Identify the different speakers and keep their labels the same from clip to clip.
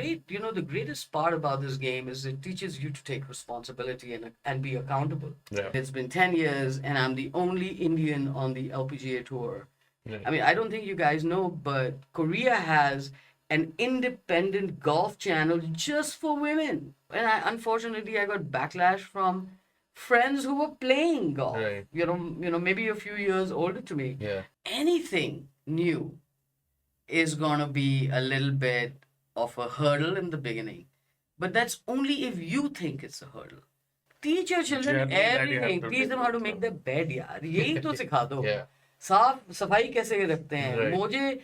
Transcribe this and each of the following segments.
Speaker 1: the greatest part about this game is it teaches you to take responsibility and be accountable.
Speaker 2: Yeah.
Speaker 1: It's been 10 years and I'm the only Indian on the LPGA tour.
Speaker 2: Right.
Speaker 1: I mean, I don't think you guys know, but Korea has an independent golf channel just for women. And unfortunately, I got backlash from friends who were playing golf.
Speaker 2: Right.
Speaker 1: Maybe a few years older to me.
Speaker 2: Yeah.
Speaker 1: Anything new is gonna be a little bit of a hurdle in the beginning, but that's only if you think it's a hurdle. Teach your children
Speaker 2: Journey that you have
Speaker 1: everything.
Speaker 2: to
Speaker 1: Teach
Speaker 2: take
Speaker 1: them how to
Speaker 2: with
Speaker 1: make
Speaker 2: them.
Speaker 1: their bed, यार. यही तो सिखा दो.
Speaker 2: Yeah.
Speaker 1: साफ सफाई कैसे रखते हैं.
Speaker 2: Right.
Speaker 1: मोजे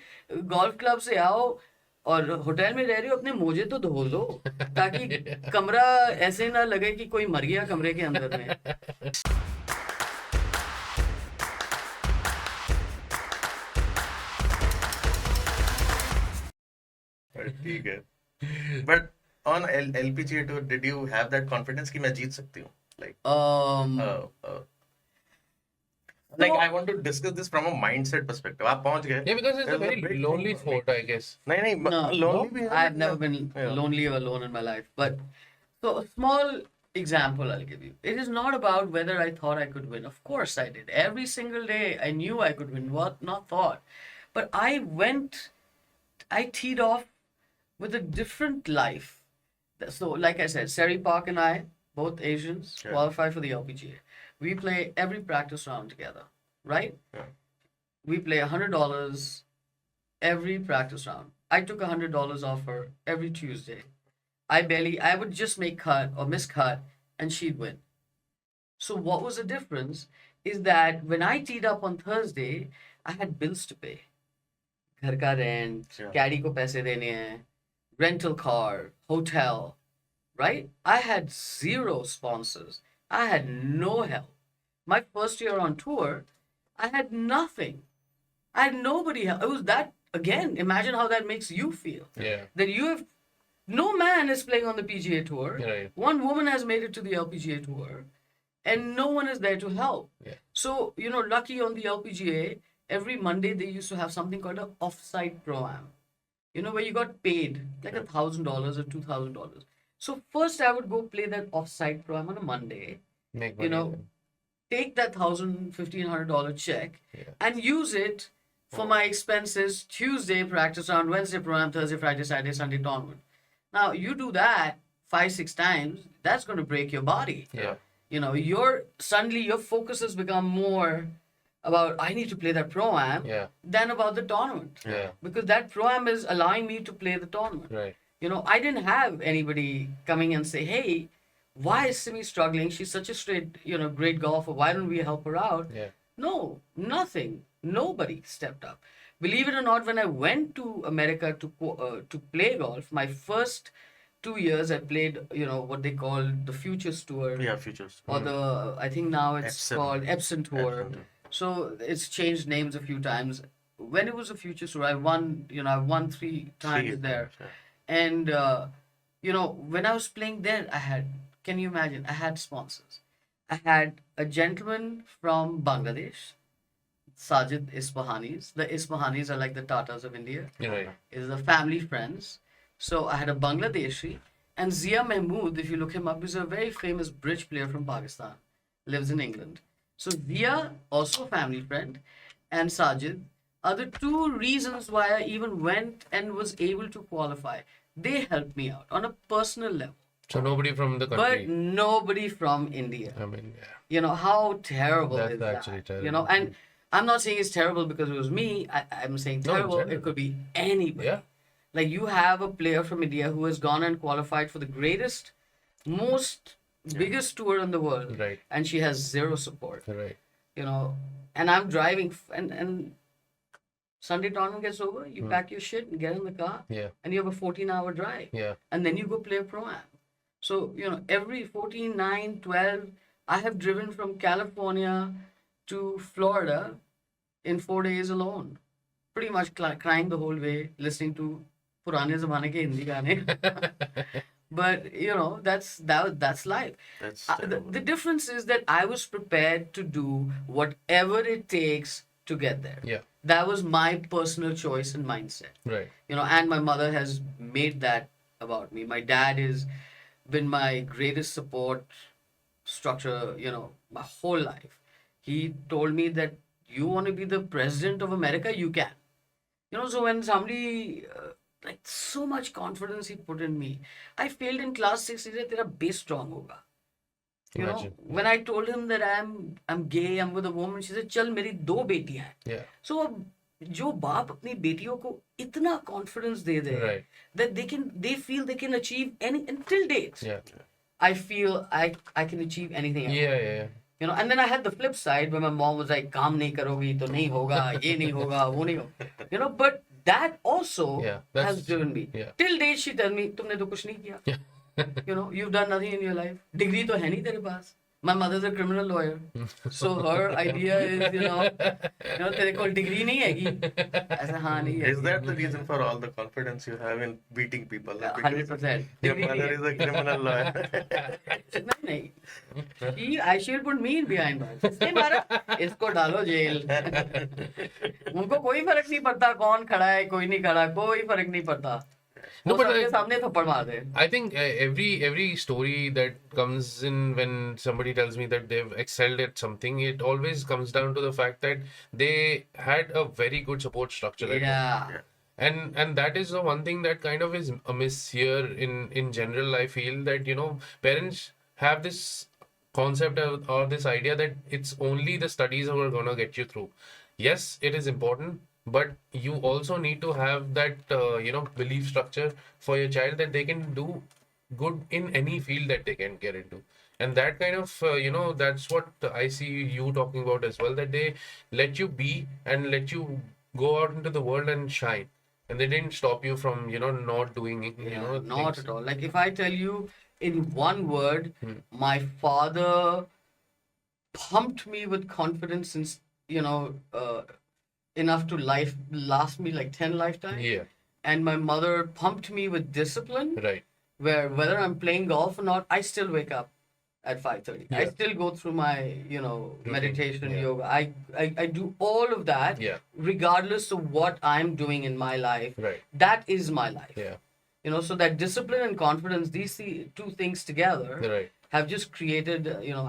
Speaker 1: गोल्फ क्लब से आओ और होटल में रह रही हो, अपने मोजे तो धो लो ताकि कमरा ऐसे ना लगे कि कोई मर गया कमरे के अंदर में.
Speaker 3: ठीक है. But on LPGA tour, did you have that confidence कि मैं जीत सकती हूँ? Like I want to discuss this from a mindset perspective. आप पहुंच गए.
Speaker 2: Yeah, because it's a
Speaker 3: There's
Speaker 2: very
Speaker 3: big
Speaker 2: lonely
Speaker 3: thing for me.
Speaker 2: sport, I guess.
Speaker 3: नहीं
Speaker 1: No,
Speaker 3: lonely भी है.
Speaker 1: I've never been
Speaker 3: Yeah.
Speaker 1: lonely or alone in my life. But so a small example I'll give you. It is not about whether I thought I could win. Of course I did. Every single day I knew I could win. What not thought. But I teed off with a different life. So like I said, Seri Park and I, both Asians,
Speaker 3: Sure.
Speaker 1: qualify for the LPGA. We play every practice round together, right?
Speaker 3: Yeah.
Speaker 1: We play $100 every practice round. I took $100 off her every Tuesday. I would just make cut or miss cut and she'd win. So what was the difference is that when I teed up on Thursday, I had bills to pay. घर का rent,
Speaker 3: Sure.
Speaker 1: caddy को पैसे देने हैं, rental car, hotel, right? I had zero sponsors. I had no help. My first year on tour, I had nothing. I had nobody help. It was that, again, imagine how that makes you feel.
Speaker 2: Yeah.
Speaker 1: That you have, no man is playing on the PGA Tour.
Speaker 2: Right.
Speaker 1: One woman has made it to the LPGA Tour. And no one is there to help.
Speaker 2: Yeah.
Speaker 1: So, lucky on the LPGA, every Monday they used to have something called an off-site pro-am. Where you got paid like $1,000 or $2,000. So first I would go play that off-site pro-am on a Monday.
Speaker 2: Make
Speaker 1: You
Speaker 2: money.
Speaker 1: know, take that $1,500 check
Speaker 2: Yeah.
Speaker 1: and use it for my expenses. Tuesday practice round, Wednesday pro-am, Thursday, Friday, Saturday, Sunday tournament. Now you do that 5-6 times, that's going to break your body.
Speaker 2: Yeah.
Speaker 1: Suddenly your focus has become more about I need to play that pro-am
Speaker 2: Yeah.
Speaker 1: than about the tournament.
Speaker 2: Yeah.
Speaker 1: Because that pro-am is allowing me to play the tournament.
Speaker 2: Right.
Speaker 1: I didn't have anybody coming and say, hey, why is Simi struggling? She's such a great golfer. Why don't we help her out?
Speaker 2: Yeah.
Speaker 1: No, nothing. Nobody stepped up. Believe it or not, when I went to America to play golf, my first 2 years I played, what they call the Futures Tour.
Speaker 3: Yeah, futures.
Speaker 1: Or I think now it's
Speaker 3: Epson.
Speaker 1: called Epson Tour.
Speaker 3: Epson.
Speaker 1: So it's changed names a few times. When it was a Futures Tour, I won 3 times there.
Speaker 3: Yeah.
Speaker 1: And, when I was playing there, can you imagine? I had sponsors. I had a gentleman from Bangladesh, Sajid Ispahanis. The Ispahanis are like the Tatas of India.
Speaker 2: Right.
Speaker 1: Is the family friends. So I had a Bangladeshi. And Zia Mahmood, if you look him up, is a very famous bridge player from Pakistan. Lives in England. So Zia, also a family friend, and Sajid are the 2 reasons why I even went and was able to qualify. They helped me out on a personal level.
Speaker 2: So nobody from the
Speaker 1: But
Speaker 2: country.
Speaker 1: nobody from India.
Speaker 2: I mean, yeah.
Speaker 1: How terrible
Speaker 2: That's
Speaker 1: is
Speaker 2: actually
Speaker 1: that?
Speaker 2: terrible.
Speaker 1: And I'm not saying it's terrible because it was me. I'm saying
Speaker 2: No, in
Speaker 1: terrible.
Speaker 2: general.
Speaker 1: It could be anybody.
Speaker 2: Yeah.
Speaker 1: Like you have a player from India who has gone and qualified for the greatest, biggest tour in the world.
Speaker 2: Right.
Speaker 1: And she has zero support.
Speaker 2: Right.
Speaker 1: And I'm driving and Sunday tournament gets over, you pack your shit and get in the car
Speaker 2: Yeah.
Speaker 1: and you have a 14-hour drive.
Speaker 2: Yeah.
Speaker 1: And then you go play a pro-am. So, every 14, 9, 12, I have driven from California to Florida in 4 days alone. Pretty much crying the whole way, listening to Purane Zamane ke Hindi gaane. But, that's life.
Speaker 3: That's
Speaker 1: The difference is that I was prepared to do whatever it takes to get there.
Speaker 2: Yeah.
Speaker 1: That was my personal choice and mindset.
Speaker 2: Right.
Speaker 1: And my mother has made that about me. My dad has been my greatest support structure, my whole life. He told me that you want to be the president of America, you can. So when somebody, like so much confidence he put in me, I failed in class 6, he said, तेरा base strong होगा.
Speaker 2: Imagine.
Speaker 1: When I told him that I'm gay, I'm with a woman, she said, चल मेरी 2 बेटियां हैं.
Speaker 2: Yeah.
Speaker 1: So अब जो बाप अपनी बेटियों को इतना confidence they they
Speaker 2: Right.
Speaker 1: that they feel they can achieve any until date.
Speaker 2: Yeah.
Speaker 1: I feel I can achieve anything.
Speaker 2: Yeah.
Speaker 1: And then I had the flip side where my mom was like, काम नहीं करोगी तो नहीं होगा, ये नहीं होगा, वो नहीं होगा. But that also has driven me.
Speaker 2: Yeah.
Speaker 1: Till date she tells me, तुमने तो कुछ नहीं किया.
Speaker 2: Yeah.
Speaker 1: You've done nothing in your life. Degree तो है नहीं तेरे पास. My mother's a criminal lawyer. So her idea is, तेरे को degree नहीं हैगी. ऐसा हाँ नहीं है.
Speaker 3: Is that the reason for all the confidence you have in beating people? Because
Speaker 1: 100%.
Speaker 3: Your mother is a criminal lawyer.
Speaker 1: नहीं. She will put me in behind bars. इसने मारा, इसको डालो जेल. उनको कोई फर्क नहीं पड़ता कौन खड़ा है कोई नहीं खड़ा, कोई फर्क नहीं पड़ता.
Speaker 2: No,
Speaker 1: वो
Speaker 2: but
Speaker 1: सबके सामने थप्पड़ मार दे.
Speaker 2: I think every story that comes in when somebody tells me that they've excelled at something, it always comes down to the fact that they had a very good support structure at home.
Speaker 1: Yeah.
Speaker 2: And that is the one thing that kind of is amiss here in general. I feel that parents have this concept or this idea that it's only the studies who are gonna get you through. Yes, it is important, but you also need to have that belief structure for your child that they can do good in any field that they can get into. And that kind of that's what I see you talking about as well, that they let you be and let you go out into the world and shine, and they didn't stop you from not doing it,
Speaker 1: Not
Speaker 2: things.
Speaker 1: at all. Like if I tell you in one word, my father pumped me with confidence since enough to last me like 10 lifetimes.
Speaker 2: Yeah,
Speaker 1: And my mother pumped me with discipline,
Speaker 2: right.
Speaker 1: where whether I'm playing golf or not, I still wake up at 5:30. I
Speaker 2: Yeah.
Speaker 1: still go through my, meditation,
Speaker 2: Yeah.
Speaker 1: yoga. I do all of that,
Speaker 2: Yeah.
Speaker 1: regardless of what I'm doing in my life.
Speaker 2: Right.
Speaker 1: That is my life.
Speaker 2: Yeah,
Speaker 1: So that discipline and confidence, these two things together
Speaker 2: right.
Speaker 1: have just created,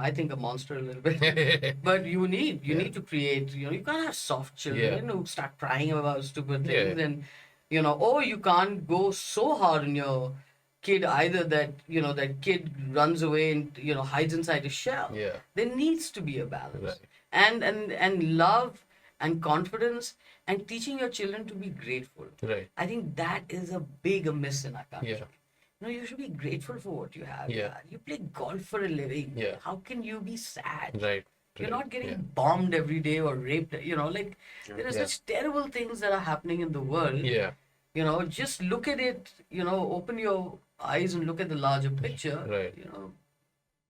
Speaker 1: I think a monster a little bit. But you need to create, you can't have soft children who start crying about stupid things.
Speaker 2: Yeah.
Speaker 1: And, or you can't go so hard on your kid either that, that kid runs away and, hides inside a shell.
Speaker 2: Yeah.
Speaker 1: There needs to be a balance.
Speaker 2: Right.
Speaker 1: And love and confidence and teaching your children to be grateful.
Speaker 2: Right.
Speaker 1: I think that is a big miss in our country.
Speaker 2: Yeah.
Speaker 1: You should be grateful for what you have.
Speaker 2: Yeah.
Speaker 1: You play golf for a living.
Speaker 2: Yeah.
Speaker 1: How can you be sad?
Speaker 2: Right.
Speaker 1: You're not getting
Speaker 2: Yeah.
Speaker 1: bombed every day or raped. There are such terrible things that are happening in the world.
Speaker 2: Yeah.
Speaker 1: Just look at it, open your eyes and look at the larger picture.
Speaker 2: Right.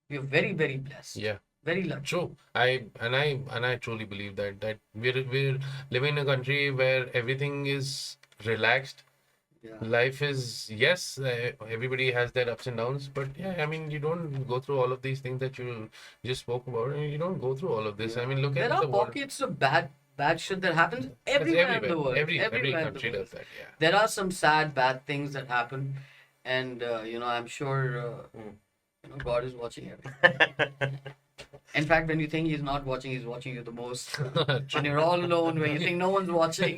Speaker 1: We're very, very blessed.
Speaker 2: Yeah.
Speaker 1: Very lucky.
Speaker 2: True. I truly believe that we're living in a country where everything is relaxed.
Speaker 1: Yeah.
Speaker 2: Life is, yes, everybody has their ups and downs, but yeah, I mean, you don't go through all of these things that you just spoke about, and you don't go through all of this. I mean, look
Speaker 1: There
Speaker 2: at
Speaker 1: are
Speaker 2: the world.
Speaker 1: pockets of bad shit that happens
Speaker 2: That's
Speaker 1: everywhere in the world.
Speaker 2: Every
Speaker 1: Everywhere in the
Speaker 2: country
Speaker 1: world.
Speaker 2: does that. Yeah.
Speaker 1: There are some sad, bad things that happen, and I'm sure God is watching everything. In fact, when you think He's not watching, He's watching you the most. When you're all alone, when you think no one's watching,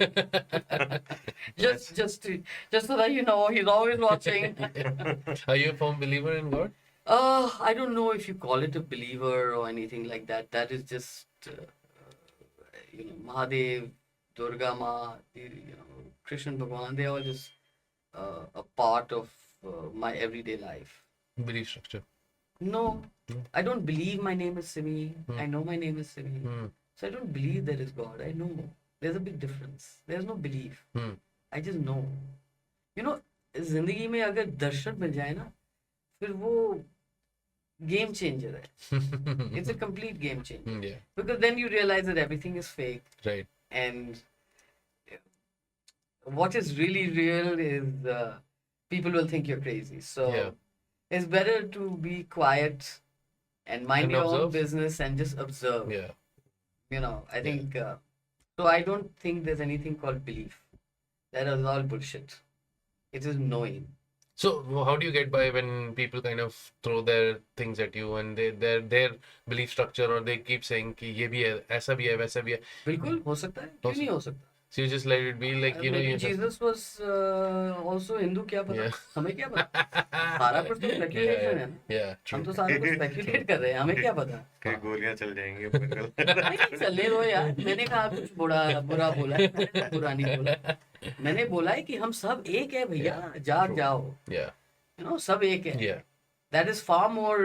Speaker 1: just so that He's always watching.
Speaker 2: Are you a firm believer in God?
Speaker 1: I don't know if you call it a believer or anything like that. That is just Mahadev, Durga Ma, Krishna Bhagwan. They are all just a part of my everyday life.
Speaker 2: Belief structure.
Speaker 1: No, I don't believe my name is Simi. I know my name is Simi.
Speaker 2: Hmm.
Speaker 1: So I don't believe there is God. I know. There's a big difference. There's no belief.
Speaker 2: Hmm.
Speaker 1: I just know. जिंदगी में अगर दर्शन मिल जाए ना, फिर वो game changer है. It's a complete game changer.
Speaker 2: Yeah.
Speaker 1: Because then you realize that everything is fake.
Speaker 2: Right.
Speaker 1: And what is really real is people will think you're crazy. So
Speaker 2: Yeah.
Speaker 1: it's better to be quiet and mind
Speaker 2: And
Speaker 1: your own
Speaker 2: observe.
Speaker 1: business and just observe.
Speaker 2: Yeah.
Speaker 1: I think so. I don't think there's anything called belief. That is all bullshit. It is knowing.
Speaker 2: So how do you get by when people kind of throw their things at you and their belief structure, or they keep saying कि ये भी है, ऐसा भी है, वैसा भी है?
Speaker 1: बिल्कुल हो सकता है, क्यों नहीं हो सकता?
Speaker 2: So you just let it be, like, you know,
Speaker 1: Maybe
Speaker 2: you just
Speaker 1: Jesus was also Hindu, क्या पता?
Speaker 2: Yeah.
Speaker 1: हमें क्या पता? सारा कुछ तो speculation है ना।
Speaker 2: yeah,
Speaker 1: हम
Speaker 2: true.
Speaker 1: तो सारा कुछ speculate कर रहे हैं, हमें क्या पता?
Speaker 3: कई गोलियां चल जाएंगी
Speaker 1: नहीं चलने दो यार, मैंने कहा कुछ बुरा बोला है, मैंने कुछ बुरा नहीं बोला। मैंने बोला है कि हम सब एक है भैया, जाग
Speaker 2: True.
Speaker 1: जाओ,
Speaker 2: Yeah,
Speaker 1: you know, सब एक है।
Speaker 2: yeah,
Speaker 1: That is far more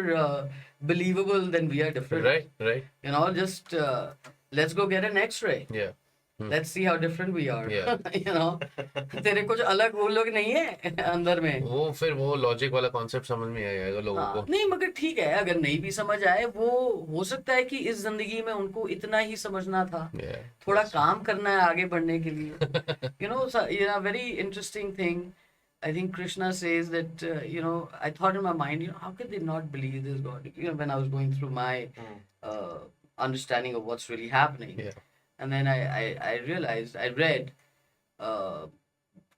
Speaker 1: believable than we are different.
Speaker 2: right, right,
Speaker 1: You know, just let's go get an X-ray.
Speaker 2: yeah.
Speaker 1: Let's see how different we are.
Speaker 2: Yeah.
Speaker 1: You know, तेरे कुछ अलग वो लोग नहीं है अंदर में।
Speaker 2: वो फिर वो लॉजिक वाला कॉन्सेप्ट समझ में आएगा लोगों
Speaker 1: हाँ,
Speaker 2: को.
Speaker 1: नहीं मगर ठीक है, अगर नहीं भी समझ आए, वो हो सकता है कि इस जिंदगी में उनको इतना ही समझना था,
Speaker 2: Yeah.
Speaker 1: थोड़ा काम करना है आगे बढ़ने के लिए। You know, very interesting thing. I think Krishna says that, you know, I thought in my mind, you know, how could they not believe this God? You know, when I was going through my understanding of what's really happening.
Speaker 2: Yeah.
Speaker 1: And then I realized, I read,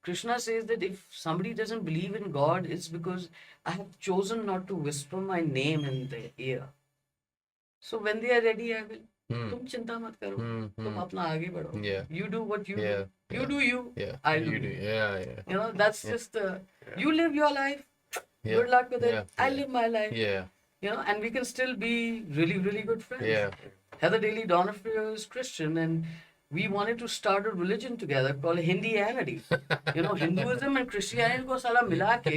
Speaker 1: Krishna says that if somebody doesn't believe in God, it's because I have chosen not to whisper my name in their ear. So when they are ready, I will. तुम चिंता मत करो, तुम अपना आगे बढ़ो.
Speaker 2: Yeah.
Speaker 1: You do what you
Speaker 2: Yeah.
Speaker 1: do. You do you.
Speaker 2: Yeah.
Speaker 1: I do.
Speaker 2: You do. Yeah, yeah.
Speaker 1: You know, that's just you live your life.
Speaker 2: Yeah.
Speaker 1: Good luck with it.
Speaker 2: Yeah.
Speaker 1: I live my life.
Speaker 2: Yeah.
Speaker 1: You know, and we can still be really, really good friends.
Speaker 2: Yeah.
Speaker 1: Heather Daly Donofrio is Christian, and we wanted to start a religion together called Hindianity. You know, Hinduism and Christianity को साला मिला के,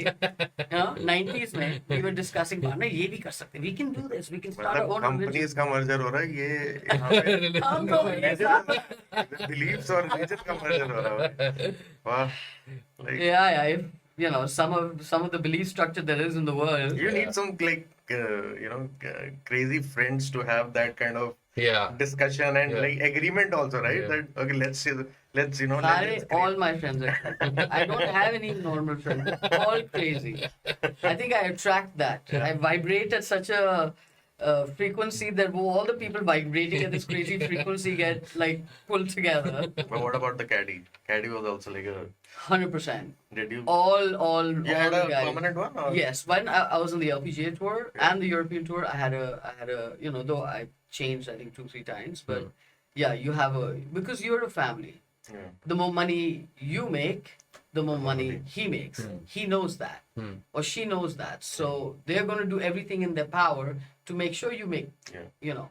Speaker 1: you know, 90s में we were discussing, partner ये भी कर सकते, we can do this, we can start our
Speaker 3: मतलब
Speaker 1: own religion.
Speaker 3: कंपनीज का मर्जर हो रहा है ये यहाँ पे
Speaker 1: हम तो ये सब-
Speaker 3: बिलीव्स और रिलीजन का मर्जर हो रहा है. वाह, like
Speaker 1: yeah, if, you know, some of the belief structure there is in the world.
Speaker 3: you need some like crazy friends to have that kind of
Speaker 2: Yeah.
Speaker 3: discussion and
Speaker 2: Yeah.
Speaker 3: like agreement also, right?
Speaker 2: Yeah.
Speaker 3: That okay, let's you know,
Speaker 1: सारे
Speaker 3: let's
Speaker 1: all my friends are crazy. I don't have any normal friends. All crazy. I think I attract that. I vibrate at such a frequency that all the people vibrating at this crazy frequency get like pulled together.
Speaker 3: But what about the caddy? Caddy was also like a
Speaker 1: 100%.
Speaker 3: did you
Speaker 1: All
Speaker 3: you had
Speaker 1: the
Speaker 3: a
Speaker 1: guys.
Speaker 3: permanent one or
Speaker 1: Yes, when I was on the LPGA tour and the European tour, I had a you know, though I changed I think 2-3 times, but yeah, you have because you're a family.
Speaker 3: yeah.
Speaker 1: The more money you make, the more money he makes. He knows that, or she knows that. So they're going to do everything in their power to make sure you make,
Speaker 3: Yeah.
Speaker 1: you know.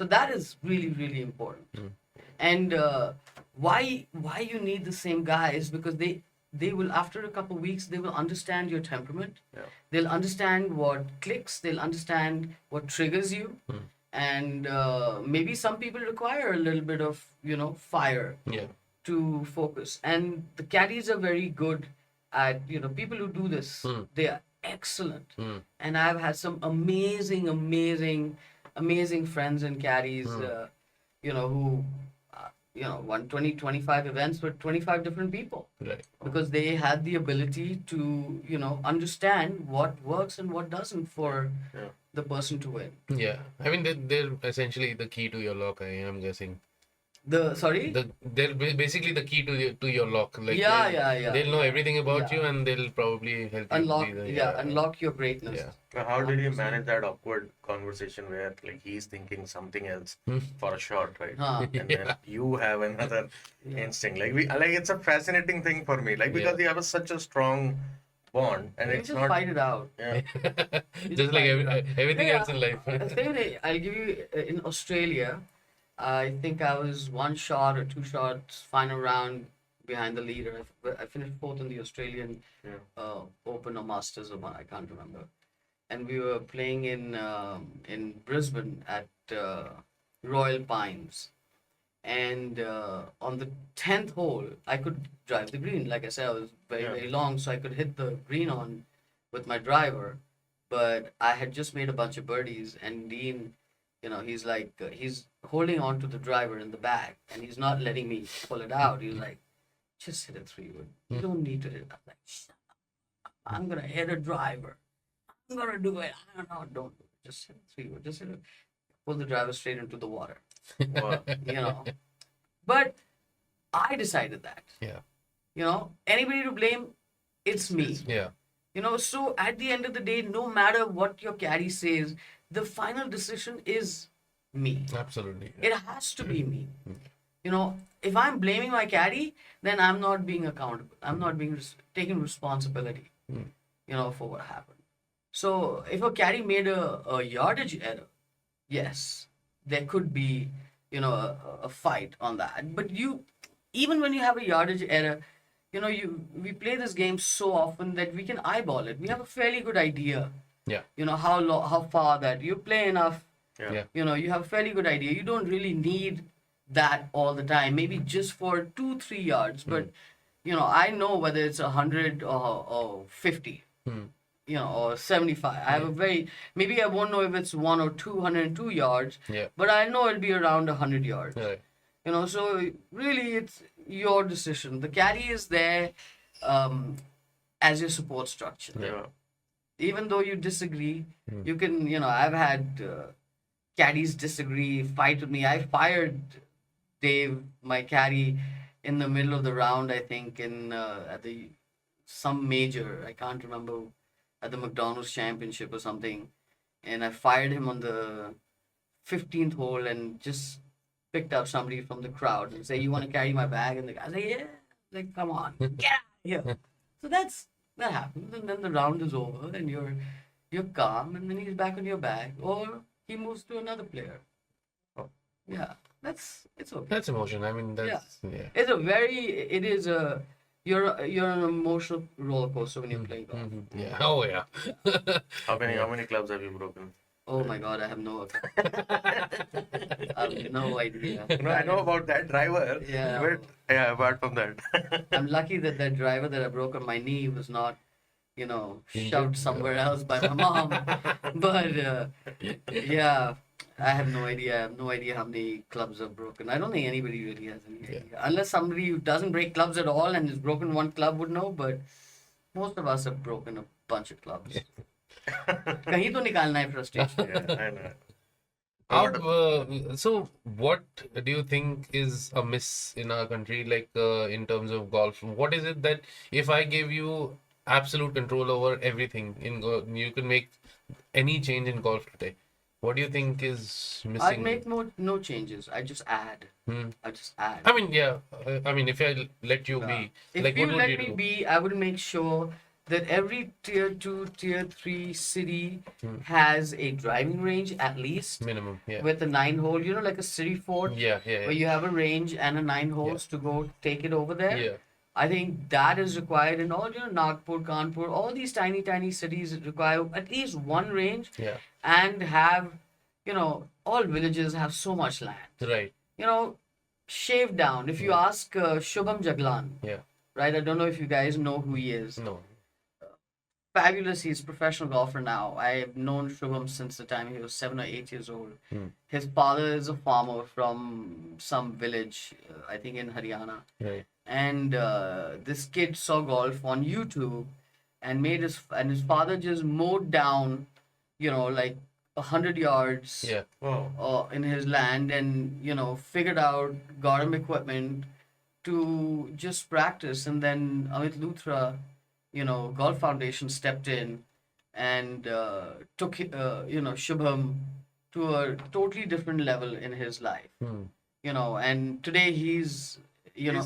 Speaker 1: So that is really, really important. And why you need the same guys? Because they will, after a couple of weeks, they will understand your temperament.
Speaker 3: Yeah.
Speaker 1: They'll understand what clicks. They'll understand what triggers you. And maybe some people require a little bit of, you know, fire
Speaker 2: Yeah.
Speaker 1: to focus. And the caddies are very good at, you know, people who do this, they are excellent. And I've had some amazing friends and caddies, you know, who, you know, won 25 events with 25 different people.
Speaker 2: Right.
Speaker 1: Because they had the ability to, you know, understand what works and what doesn't for
Speaker 3: Yeah.
Speaker 1: the person to win.
Speaker 2: Yeah. I mean, they're essentially the key to your lock, I'm guessing.
Speaker 1: Sorry?
Speaker 2: They're basically the key to your lock. Like
Speaker 1: Yeah,
Speaker 2: they'll,
Speaker 1: yeah.
Speaker 2: They'll know everything about
Speaker 1: Yeah.
Speaker 2: you, and they'll probably help you
Speaker 1: Unlock,
Speaker 2: be the,
Speaker 1: unlock your greatness.
Speaker 2: Yeah.
Speaker 3: Now, how did you manage that awkward conversation where like he's thinking something else for a shot, right?
Speaker 1: Huh.
Speaker 3: And then you have another instinct. Like it's a fascinating thing for me. Like because you have such a strong bond, and
Speaker 1: You
Speaker 3: it's
Speaker 1: just
Speaker 3: not.
Speaker 1: fight it out.
Speaker 3: Yeah.
Speaker 2: Just like everything
Speaker 1: Yeah,
Speaker 2: else in life.
Speaker 1: I'll give you in Australia. I think I was 1 shot or 2 shots final round behind the leader. I finished 4th in the Australian Open or Masters or one, I can't remember. And we were playing in Brisbane at Royal Pines. And on the 10th hole, I could drive the green. Like I said, I was very long, so I could hit the green on with my driver. But I had just made a bunch of birdies, and Dean, you know, he's like, he's holding on to the driver in the back, and he's not letting me pull it out. He's like, just hit a 3-wood. You don't need to hit it. I'm like, shut up. I'm going to hit a driver. I'm going to do it. I don't know. Don't do it. Just hit a 3-wood. Just hit it. Pull the driver straight into the water.
Speaker 3: Wow.
Speaker 1: You know. But I decided that.
Speaker 2: Yeah.
Speaker 1: You know, anybody to blame, it's me.
Speaker 2: Yeah.
Speaker 1: So at the end of the day, no matter what your caddy says, the final decision is me.
Speaker 2: Absolutely.
Speaker 1: It has to be me. If I'm blaming my caddy, then I'm not being accountable. I'm not being taking responsibility, for what happened. So if a caddy made a yardage error, yes, there could be, a fight on that. But even when you have a yardage error, we play this game so often that we can eyeball it. We have a fairly good idea,
Speaker 2: Yeah.
Speaker 1: how far that you play enough.
Speaker 3: Yeah.
Speaker 1: You have a fairly good idea. You don't really need that all the time. Maybe just for 2-3 yards, but I know whether it's 100 or 50. Or 75. I have a maybe I won't know if it's 1 or 202 yards,
Speaker 2: Yeah.
Speaker 1: but I know it'll be around 100 yards.
Speaker 2: Right.
Speaker 1: So really it's your decision. The caddy is there as your support structure.
Speaker 3: Yeah.
Speaker 1: Even though you disagree, you can, I've had caddies disagree, fight with me. I fired Dave, my caddy, in the middle of the round, I think, at some major, I can't remember, at the McDonald's Championship or something. And I fired him on the 15th hole and just picked up somebody from the crowd and say, "You want to carry my bag?" And the guy said, "Yeah." Like, come on, get out of here. So that happens, and then the round is over, and you're calm, and then he's back on your bag, or he moves to another player.
Speaker 3: Oh.
Speaker 1: Yeah, it's okay.
Speaker 2: That's emotion. I mean, that's yeah.
Speaker 1: It is a you're an emotional roller coaster when you're playing golf.
Speaker 2: Yeah. Oh yeah.
Speaker 3: How many clubs have you broken?
Speaker 1: Oh my God, I have no idea.
Speaker 3: No, I know about that driver.
Speaker 1: Yeah.
Speaker 3: But yeah, apart from that.
Speaker 1: I'm lucky that driver that I broke on my knee was not, shoved
Speaker 2: Injured?
Speaker 1: somewhere else by my mom. But yeah, I have no idea. I have no idea how many clubs I've broken. I don't think anybody really has any idea. Unless somebody who doesn't break clubs at all and has broken one club would know. But most of us have broken a bunch of clubs. कहीं तो निकालना है frustration.
Speaker 3: Yeah, I know.
Speaker 2: So what do you think is a miss in our country, like in terms of golf? What is it that if I give you absolute control over everything in golf, you can make any change in golf today? What do you think is missing?
Speaker 1: I'd make no changes. I just add. I just add.
Speaker 2: I mean, yeah. I mean, if I let you be,
Speaker 1: If
Speaker 2: like,
Speaker 1: you
Speaker 2: what would
Speaker 1: let
Speaker 2: you
Speaker 1: me
Speaker 2: do?
Speaker 1: be, I would make sure that every tier 2, tier 3 city has a driving range at least
Speaker 2: Minimum, yeah.
Speaker 1: with a 9-hole, like a city fort
Speaker 2: Yeah, yeah,
Speaker 1: where you have a range and a 9 holes to go take it over there.
Speaker 2: yeah.
Speaker 1: I think that is required in all, Nagpur, Kanpur, all these tiny cities require at least one range
Speaker 2: Yeah.
Speaker 1: and have, all villages have so much land.
Speaker 2: Right.
Speaker 1: Shaved down. If you ask Shubham Jaglan,
Speaker 2: Yeah.
Speaker 1: right? I don't know if you guys know who he is.
Speaker 2: No.
Speaker 1: Fabulous. He's a professional golfer now. I've known Shubham since the time he was 7 or 8 years old. His father is a farmer from some village, I think in Haryana.
Speaker 2: Right.
Speaker 1: And this kid saw golf on YouTube and his father just mowed down, like 100 yards
Speaker 2: Yeah.
Speaker 3: Wow.
Speaker 1: in his land and, figured out, got him equipment to just practice. And then Amit Luthra, Golf Foundation stepped in and took, Shubham to a totally different level in his life. And today he's,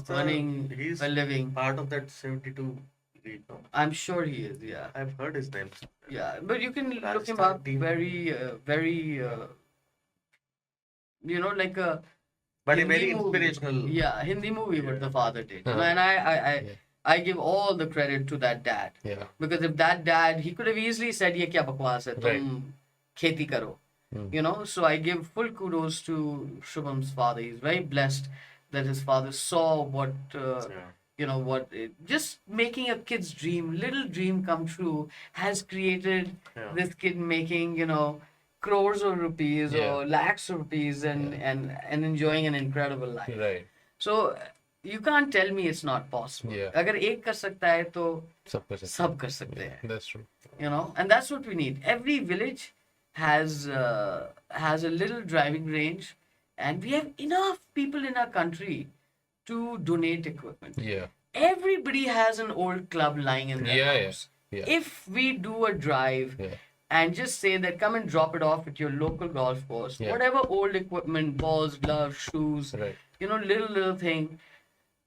Speaker 1: earning
Speaker 3: he's
Speaker 1: a living.
Speaker 3: part of that 72 league. No?
Speaker 1: I'm sure he is, yeah.
Speaker 3: I've heard his name.
Speaker 1: Yeah, but you can look him
Speaker 3: Rajasthan
Speaker 1: up.
Speaker 3: team.
Speaker 1: Very, like a
Speaker 3: But a
Speaker 1: Hindi
Speaker 3: very
Speaker 1: movie.
Speaker 3: inspirational.
Speaker 1: Yeah, Hindi movie what the father did.
Speaker 2: Uh-huh.
Speaker 1: And I
Speaker 2: Yeah.
Speaker 1: I give all the credit to that dad.
Speaker 2: Yeah.
Speaker 1: Because if that dad, he could have easily said, "Ye kya bakwas hai? Tum kheti karo." So I give full kudos to Shubham's father. He's very blessed that his father saw what just making a kid's little dream come true has created this kid making, crores of rupees or lakhs of rupees and enjoying an incredible life.
Speaker 2: Right.
Speaker 1: So you can't tell me it's not possible.
Speaker 2: Yeah.
Speaker 1: अगर एक कर सकता है तो
Speaker 2: सब कर सकते
Speaker 1: सब कर सकते
Speaker 2: हैं.
Speaker 1: हैं.
Speaker 2: That's true.
Speaker 1: And that's what we need. Every village has a little driving range, and we have enough people in our country to donate equipment.
Speaker 2: Yeah.
Speaker 1: Everybody has an old club lying in their
Speaker 2: Yeah, yeah.
Speaker 1: house.
Speaker 2: Yeah.
Speaker 1: If we do a drive
Speaker 2: Yeah.
Speaker 1: and just say that come and drop it off at your local golf course,
Speaker 2: Yeah.
Speaker 1: whatever old equipment, balls, gloves, shoes,
Speaker 2: Right.
Speaker 1: little thing.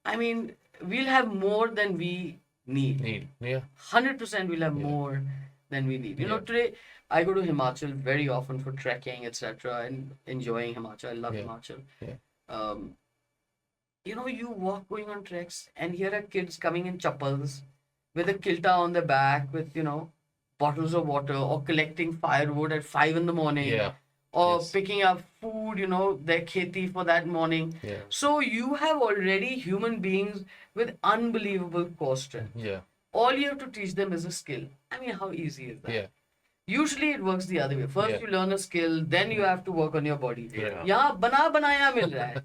Speaker 1: I mean, we'll have more than we need.
Speaker 2: Need. Yeah.
Speaker 1: 100% we'll have
Speaker 2: Yeah.
Speaker 1: more than we need.
Speaker 2: Yeah.
Speaker 1: Today I go to Himachal very often for trekking, etc., and enjoying Himachal. I love
Speaker 2: Yeah.
Speaker 1: Himachal.
Speaker 2: Yeah.
Speaker 1: Um, you walk going on treks, and here are kids coming in chappals with a kilta on their back, with bottles of water, or collecting firewood at 5 in the morning,
Speaker 2: Yeah.
Speaker 1: or
Speaker 2: Yes.
Speaker 1: picking up food, their kheti for that morning.
Speaker 2: Yeah.
Speaker 1: So you have already human beings with unbelievable core strength.
Speaker 2: Yeah.
Speaker 1: All you have to teach them is a skill. I mean, how easy is that?
Speaker 2: Yeah.
Speaker 1: Usually it works the other way. First
Speaker 2: Yeah.
Speaker 1: you learn a skill, then you have to work on your body.
Speaker 3: Yeah.
Speaker 1: यहाँ बना बनाया मिल रहा है,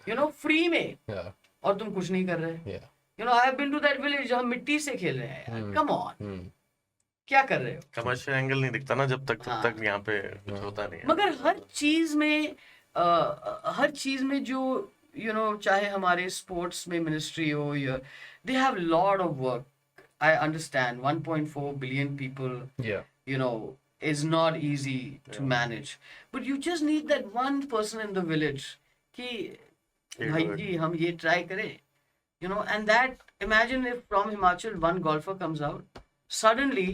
Speaker 2: Yeah.
Speaker 1: free में,
Speaker 2: Yeah.
Speaker 1: और तुम कुछ नहीं कर रहे.
Speaker 2: Yeah.
Speaker 1: I have been to that village जहाँ मिट्टी से खेल रहे हैं यार. Come on,
Speaker 2: Hmm.
Speaker 1: क्या कर रहे हो?
Speaker 3: कमर्शियल एंगल नहीं दिखता ना जब तक
Speaker 1: हाँ.
Speaker 3: तब तक यहाँ पे कुछ होता नहीं है.
Speaker 1: मगर हर चीज में जो चाहे हमारे स्पोर्ट्स में मिनिस्ट्री हो, या they have lot of work. I understand 1.4 billion people,
Speaker 2: Yeah.
Speaker 1: is not easy to
Speaker 3: Yeah.
Speaker 1: manage. But you just need that one person in the village कि
Speaker 3: Yeah,
Speaker 1: भाई
Speaker 3: good.
Speaker 1: जी हम ये try करें. And that, imagine if from Himachal one golfer comes out, suddenly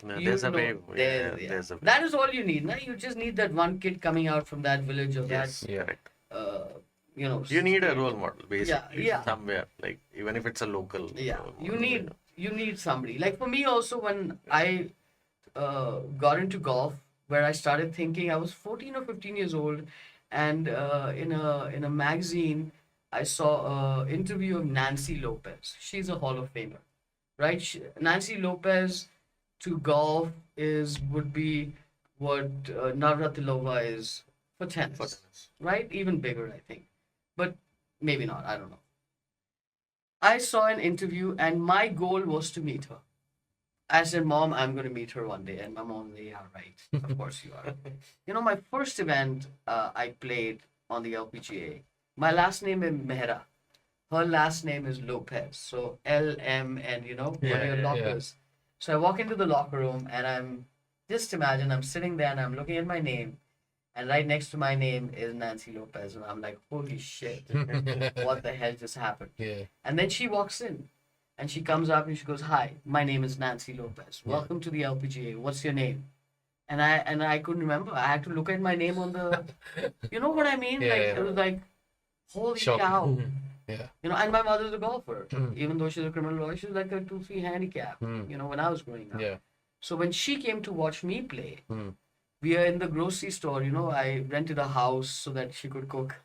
Speaker 3: Yeah,
Speaker 1: you
Speaker 3: there's a
Speaker 1: know,
Speaker 3: wave.
Speaker 1: there's-
Speaker 3: Yeah, there's a wave.
Speaker 1: that is all you need. Na? You just need that one kid coming out from that village, or
Speaker 3: Yes,
Speaker 2: Yeah.
Speaker 3: correct.
Speaker 1: that,
Speaker 3: You need a role model basically
Speaker 1: yeah.
Speaker 3: somewhere, like even if it's a local.
Speaker 1: Yeah,
Speaker 3: role
Speaker 1: you
Speaker 3: model,
Speaker 1: need somebody. Like for me also, when I got into golf, where I started thinking, I was 14 or 15 years old, and in a magazine I saw an interview of Nancy Lopez. She's a Hall of Famer, right? Nancy Lopez to golf would be what Navratilova is for tennis,
Speaker 3: For tennis.
Speaker 1: right? Even bigger, I think, but maybe not. I don't know. I saw an interview, and my goal was to meet her. I said, Mom, I'm going to meet her one day. And my mom said, yeah, right. Of course you are. My first event I played on the LPGA, my last name is Mehra. Her last name is Lopez. So LM, and one of your
Speaker 3: Yeah,
Speaker 1: lockers. So I walk into the locker room, and imagine I'm sitting there and I'm looking at my name. And right next to my name is Nancy Lopez. And I'm like, holy shit, what the hell just happened?
Speaker 2: Yeah.
Speaker 1: And then she walks in, and she comes up and she goes, "Hi, my name is Nancy Lopez. Welcome to the LPGA. What's your name?" And I couldn't remember. I had to look at my name on the, you know what I mean?
Speaker 2: Yeah,
Speaker 1: like
Speaker 2: yeah.
Speaker 1: it was like, holy
Speaker 2: Shock.
Speaker 1: cow.
Speaker 2: Yeah.
Speaker 1: And my mother's a golfer.
Speaker 2: Mm.
Speaker 1: Even though she's a criminal lawyer, she's like a 2-3 handicap.
Speaker 2: Mm.
Speaker 1: When I was growing up.
Speaker 2: Yeah.
Speaker 1: So when she came to watch me play,
Speaker 2: Mm.
Speaker 1: we are in the grocery store. I rented a house so that she could cook.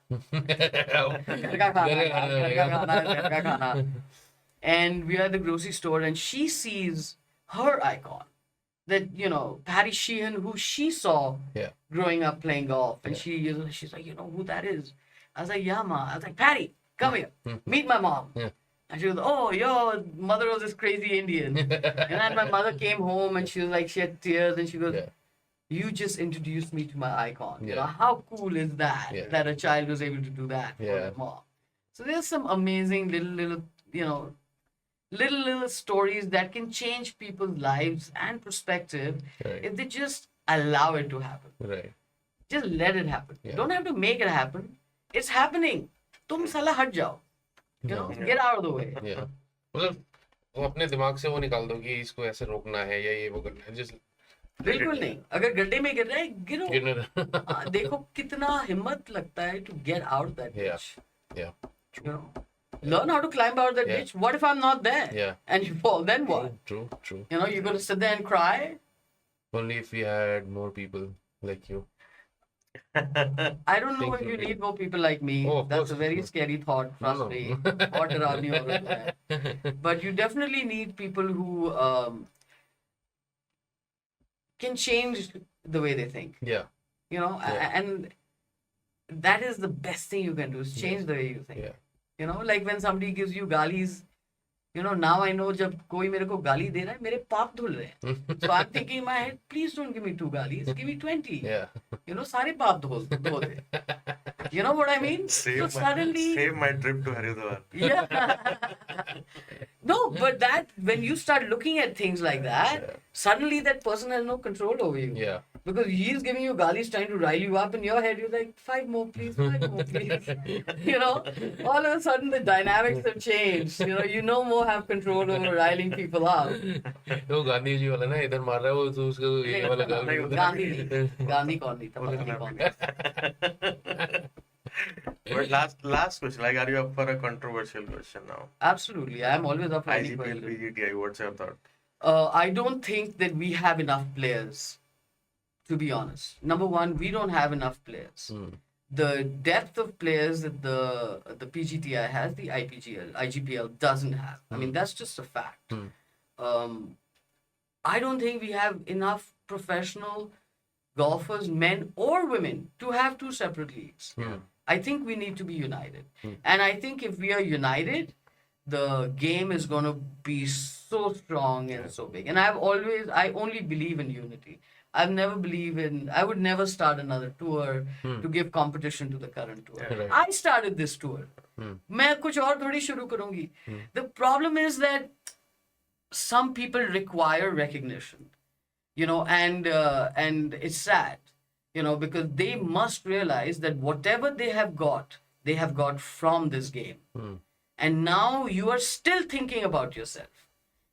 Speaker 1: And we are at the grocery store, and she sees her icon, that Patty Sheehan, who she saw
Speaker 2: Yeah.
Speaker 1: growing up playing golf, and
Speaker 2: Yeah.
Speaker 1: she's like, who that is? I was like, yeah, ma. I was like, Patty, come here,
Speaker 2: Mhm.
Speaker 1: meet my mom.
Speaker 2: Yeah.
Speaker 1: And she goes, oh, your mother was this crazy Indian. And then my mother came home, and she was like, she had tears, and she goes,
Speaker 2: Yeah.
Speaker 1: you just introduced me to my icon.
Speaker 2: Yeah.
Speaker 1: How cool is that?
Speaker 2: Yeah.
Speaker 1: That a child was able to do that for
Speaker 2: Yeah.
Speaker 1: their mom. So there's some amazing little stories that can change people's lives and perspective
Speaker 2: Right.
Speaker 1: if they just allow it to happen.
Speaker 2: Right.
Speaker 1: Just let it happen.
Speaker 2: Yeah.
Speaker 1: Don't have to make it happen. It's happening. Tum sala hat jao.
Speaker 2: Yeah.
Speaker 1: Get out of the way.
Speaker 2: Yeah. मतलब वो अपने दिमाग से वो निकाल दो कि इसको ऐसे रोकना है या ये वो करना है. Just
Speaker 1: बिल्कुल नहीं. अगर गड्ढे में गिर रहा है, गिरो.
Speaker 2: you know.
Speaker 1: देखो कितना हिम्मत लगता है to get out of that
Speaker 2: Yeah.
Speaker 1: ditch.
Speaker 2: Yeah.
Speaker 1: Learn how to climb out of that
Speaker 2: Yeah.
Speaker 1: ditch. What if I'm not there?
Speaker 2: Yeah.
Speaker 1: And you fall, then what?
Speaker 2: True. True.
Speaker 1: You're going to sit there and cry?
Speaker 2: Only if we had more people like you.
Speaker 1: I don't know
Speaker 2: Think
Speaker 1: if you
Speaker 2: you'll be-
Speaker 1: need more people like me.
Speaker 2: Oh, of
Speaker 1: That's
Speaker 2: course,
Speaker 1: a
Speaker 2: of
Speaker 1: very
Speaker 2: course.
Speaker 1: scary thought, trust
Speaker 2: No.
Speaker 1: me. Or डरावनी औरत है. But you definitely need people who can change the way they think.
Speaker 2: Yeah. Yeah.
Speaker 1: And that is the best thing you can do, is change the way you think.
Speaker 2: Yeah.
Speaker 1: Like when somebody gives you galis, You know, now I know जब कोई मेरे को गाली दे रहा है मेरे पाप धुल रहे हैं. So I'm thinking in my head, please don't give me 2 galis, give me 20.
Speaker 2: Yeah.
Speaker 1: You know, सारे पाप धो दे. You know what I mean? So suddenly,
Speaker 3: save my trip to Haridwar.
Speaker 1: yeah. No, but that when you start looking at things like that, suddenly that person has no control over you.
Speaker 2: Yeah.
Speaker 1: Because he's giving you galis, trying to rile you up in your head. You're like, 5 more, please, 5 more, please. You know, all of a sudden the dynamics have changed. You know, you no more have control over riling people up.
Speaker 2: वो गांधी जी वाला ना इधर मार रहा है वो तो उसको ये वाला
Speaker 1: गांधी नहीं, गांधी कौन नहीं था, पता नहीं कौन.
Speaker 3: But last question, like, are you up for a controversial question now?
Speaker 1: Absolutely, I am always up for any
Speaker 3: IGPL,
Speaker 1: question.
Speaker 3: PGTI, what's your thought?
Speaker 1: I don't think that we have enough players, to be honest. Number one, we don't have enough players. The depth of players that the PGTI has, the IGPL doesn't have. I mean, that's just a fact. I don't think we have enough professional golfers, men or women, to have 2 separate leagues. I think we need to be united. And I think if we are united, the game is going to be so strong and so big. And I only believe in unity. I would never start another tour to give competition to the current tour.
Speaker 2: Right.
Speaker 1: I started this tour. मैं कुछ और थोड़ी शुरू करूंगी. The problem is that some people require recognition, you know, and it's sad, you know, because they must realize that whatever they have got from this game. And now you are still thinking about yourself.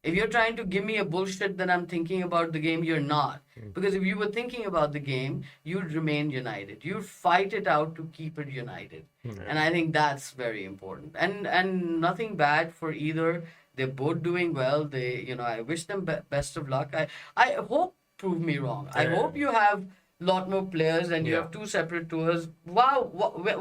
Speaker 1: If you're trying to give me a bullshit that I'm thinking about the game, you're not. Because if you were thinking about the game, you'd remain united. You'd fight it out to keep it united. And I think that's very important. And nothing bad for either. They're both doing well. They, you know, I wish them best of luck. I hope, prove me wrong. I hope you have lot more players and you have 2 separate tours. Wow,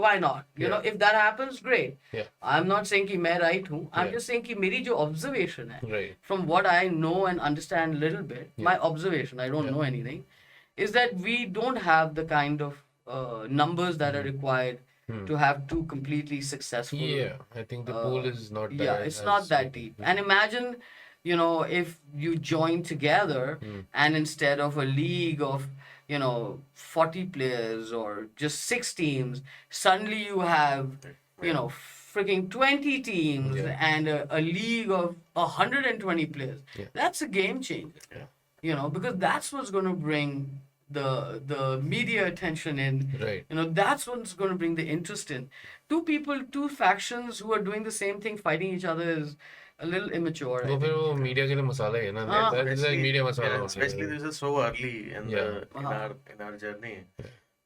Speaker 1: why not? You know, if that happens, great. I'm not saying कि मैं right हूँ. I'm just saying कि मेरी जो observation है,
Speaker 2: Right.
Speaker 1: from what I know and understand a little bit, my observation, I don't know anything, is that we don't have the kind of numbers that are required to have 2 completely successful.
Speaker 2: Yeah, I think the pool is not that.
Speaker 1: Yeah, it's not that deep. And imagine, you know, if you join together and instead of a league of, you know, 40 players or just 6 teams, suddenly you have, you know, freaking 20 teams and a league of 120 players. That's a game changer. You know, because that's what's going to bring the media attention in.
Speaker 2: Right.
Speaker 1: You know, that's what's going to bring the interest in. 2 factions who are doing the same thing, fighting each other is a little immature. I
Speaker 2: वो
Speaker 1: think.
Speaker 2: फिर वो media के लिए मसाला है ना. That's like media masala.
Speaker 3: Especially this is so early in our journey.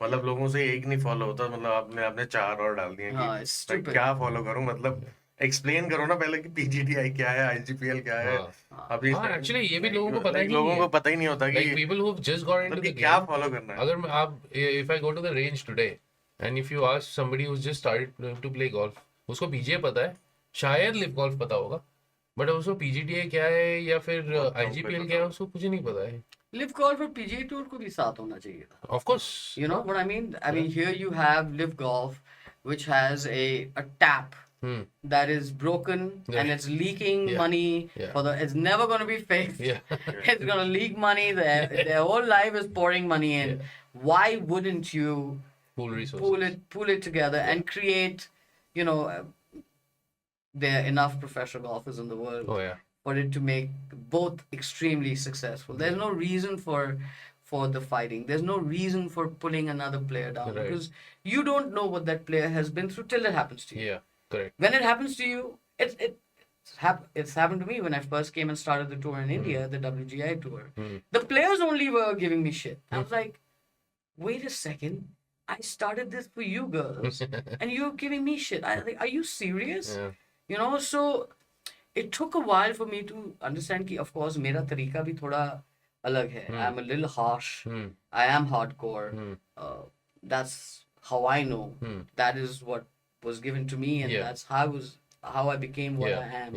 Speaker 3: मतलब लोगों से एक नहीं फॉलो होता, मतलब आपने 4 और डाल दिए
Speaker 1: हाँ, it's
Speaker 3: कि
Speaker 1: stupid.
Speaker 3: क्या फॉलो करूं, मतलब एक्सप्लेन करो ना पहले कि पीजीटीआई क्या है, आईजीपीएल क्या है. अभी
Speaker 2: एक्चुअली ये भी लोगों को पता ही नहीं
Speaker 3: लोगों
Speaker 2: है.
Speaker 3: को पता ही नहीं होता
Speaker 2: Like
Speaker 3: कि
Speaker 2: people who've just got into
Speaker 3: मतलब
Speaker 2: the
Speaker 3: कि क्या
Speaker 2: game.
Speaker 3: फॉलो करना है.
Speaker 2: अगर मैं आप if I go to the range today and if you ask somebody who's just started to play golf, उसको PGA पता है, शायद लिव गोल्फ पता होगा, बट उसको PGTA क्या है या फिर IGPL क्या है उसको कुछ नहीं पता है.
Speaker 1: Live Golf और PGA Tour को भी साथ होना चाहिए था.
Speaker 2: Of course.
Speaker 1: You know what I mean? I mean, here you have Live Golf, which has a tap that is broken and it's leaking money. It's never going to be fixed. It's going to leak money. Their whole life is pouring money in. Why wouldn't you
Speaker 2: Pool resources.
Speaker 1: pull it together and create, you know, there are enough professional golfers in the world for it to make both extremely successful. There's no reason for the fighting. There's no reason for pulling another player down because you don't know what that player has been through till it happens to you.
Speaker 2: Yeah, correct.
Speaker 1: When it happens to you, it's happened to me when I first came and started the tour in India, the WGI tour. The players only were giving me shit. I was like, wait a second. I started this for you girls and you're giving me shit. I like, are you serious?
Speaker 2: Yeah.
Speaker 1: You know, so it took a while for me to understand कि of course मेरा तरीका भी थोड़ा अलग है. I'm a little harsh. I am hardcore. That's how I know. That is what was given to me, and that's how I became what I am.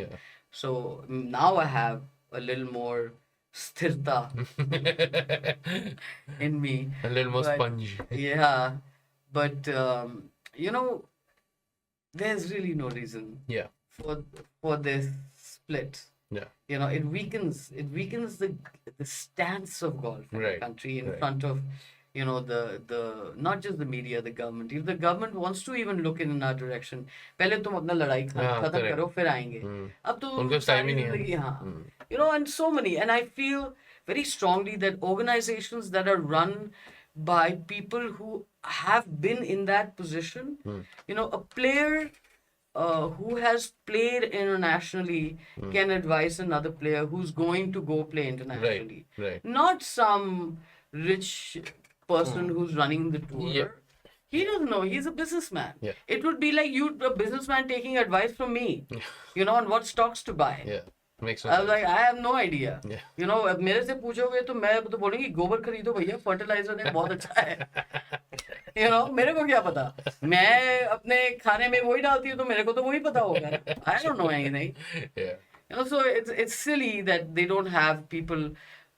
Speaker 1: So now I have a little more sthirta in me.
Speaker 2: A little more
Speaker 1: But-
Speaker 2: sponge.
Speaker 1: Yeah, but you know, there's really no reason
Speaker 2: Yeah.
Speaker 1: for this split.
Speaker 2: Yeah.
Speaker 1: You know, it weakens the stance of golf in the
Speaker 2: Right,
Speaker 1: country in
Speaker 2: right.
Speaker 1: front of, you know, the not just the media, the government. If the government wants to even look in our direction, पहले तुम अपना लड़ाई
Speaker 2: हाँ,
Speaker 1: खत्म
Speaker 2: correct.
Speaker 1: करो फिर आएंगे. अब तो
Speaker 2: उनके पास time ही
Speaker 1: सारी
Speaker 2: नहीं है.
Speaker 1: जिंदगी हाँ. You know, and so many, and I feel very strongly that organizations that are run by people who have been in that position, you know, a player who has played internationally can advise another player who's going to go play internationally.
Speaker 2: Right.
Speaker 1: Not some rich person who's running the tour.
Speaker 2: Yeah.
Speaker 1: He doesn't know. He's a businessman.
Speaker 2: Yeah.
Speaker 1: It would be like you, a businessman, taking advice from me, you know, on what stocks to buy.
Speaker 2: Yeah. Makes no
Speaker 1: I was
Speaker 2: sense.
Speaker 1: like, I have no idea.
Speaker 2: Yeah.
Speaker 1: You know, अब मेरे से पूछोगे तो मैं तो बोलूँगी गोबर खरीदो भैया, फर्टिलाइजर है बहुत अच्छा है. You know, मेरे को क्या पता? मैं अपने खाने में वही डालती हूँ तो मेरे को तो वही पता होगा. I don't know anything.
Speaker 2: Yeah.
Speaker 1: You know, so it's silly that they don't have people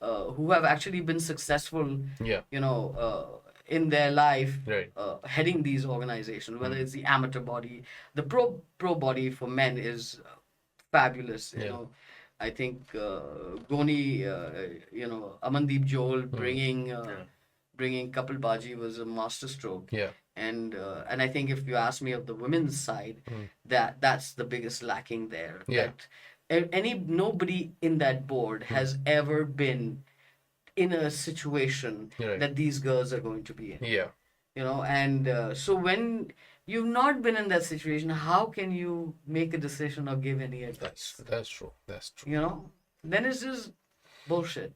Speaker 1: who have actually been successful.
Speaker 2: Yeah.
Speaker 1: You know, in their life,
Speaker 2: Right.
Speaker 1: heading these organizations, whether it's the amateur body, the pro body for men is fabulous. You
Speaker 2: Yeah.
Speaker 1: know, I think Goni, you know, Amandeep Joel bringing Kapil Baji was a masterstroke.
Speaker 2: Yeah.
Speaker 1: And I think if you ask me of the women's side, that's the biggest lacking there.
Speaker 2: Yeah.
Speaker 1: That nobody in that board has ever been in a situation
Speaker 2: Right.
Speaker 1: that these girls are going to be in.
Speaker 2: Yeah.
Speaker 1: You know, and so when you've not been in that situation, how can you make a decision or give any advice?
Speaker 2: That's true. That's true.
Speaker 1: You know, then it's just bullshit.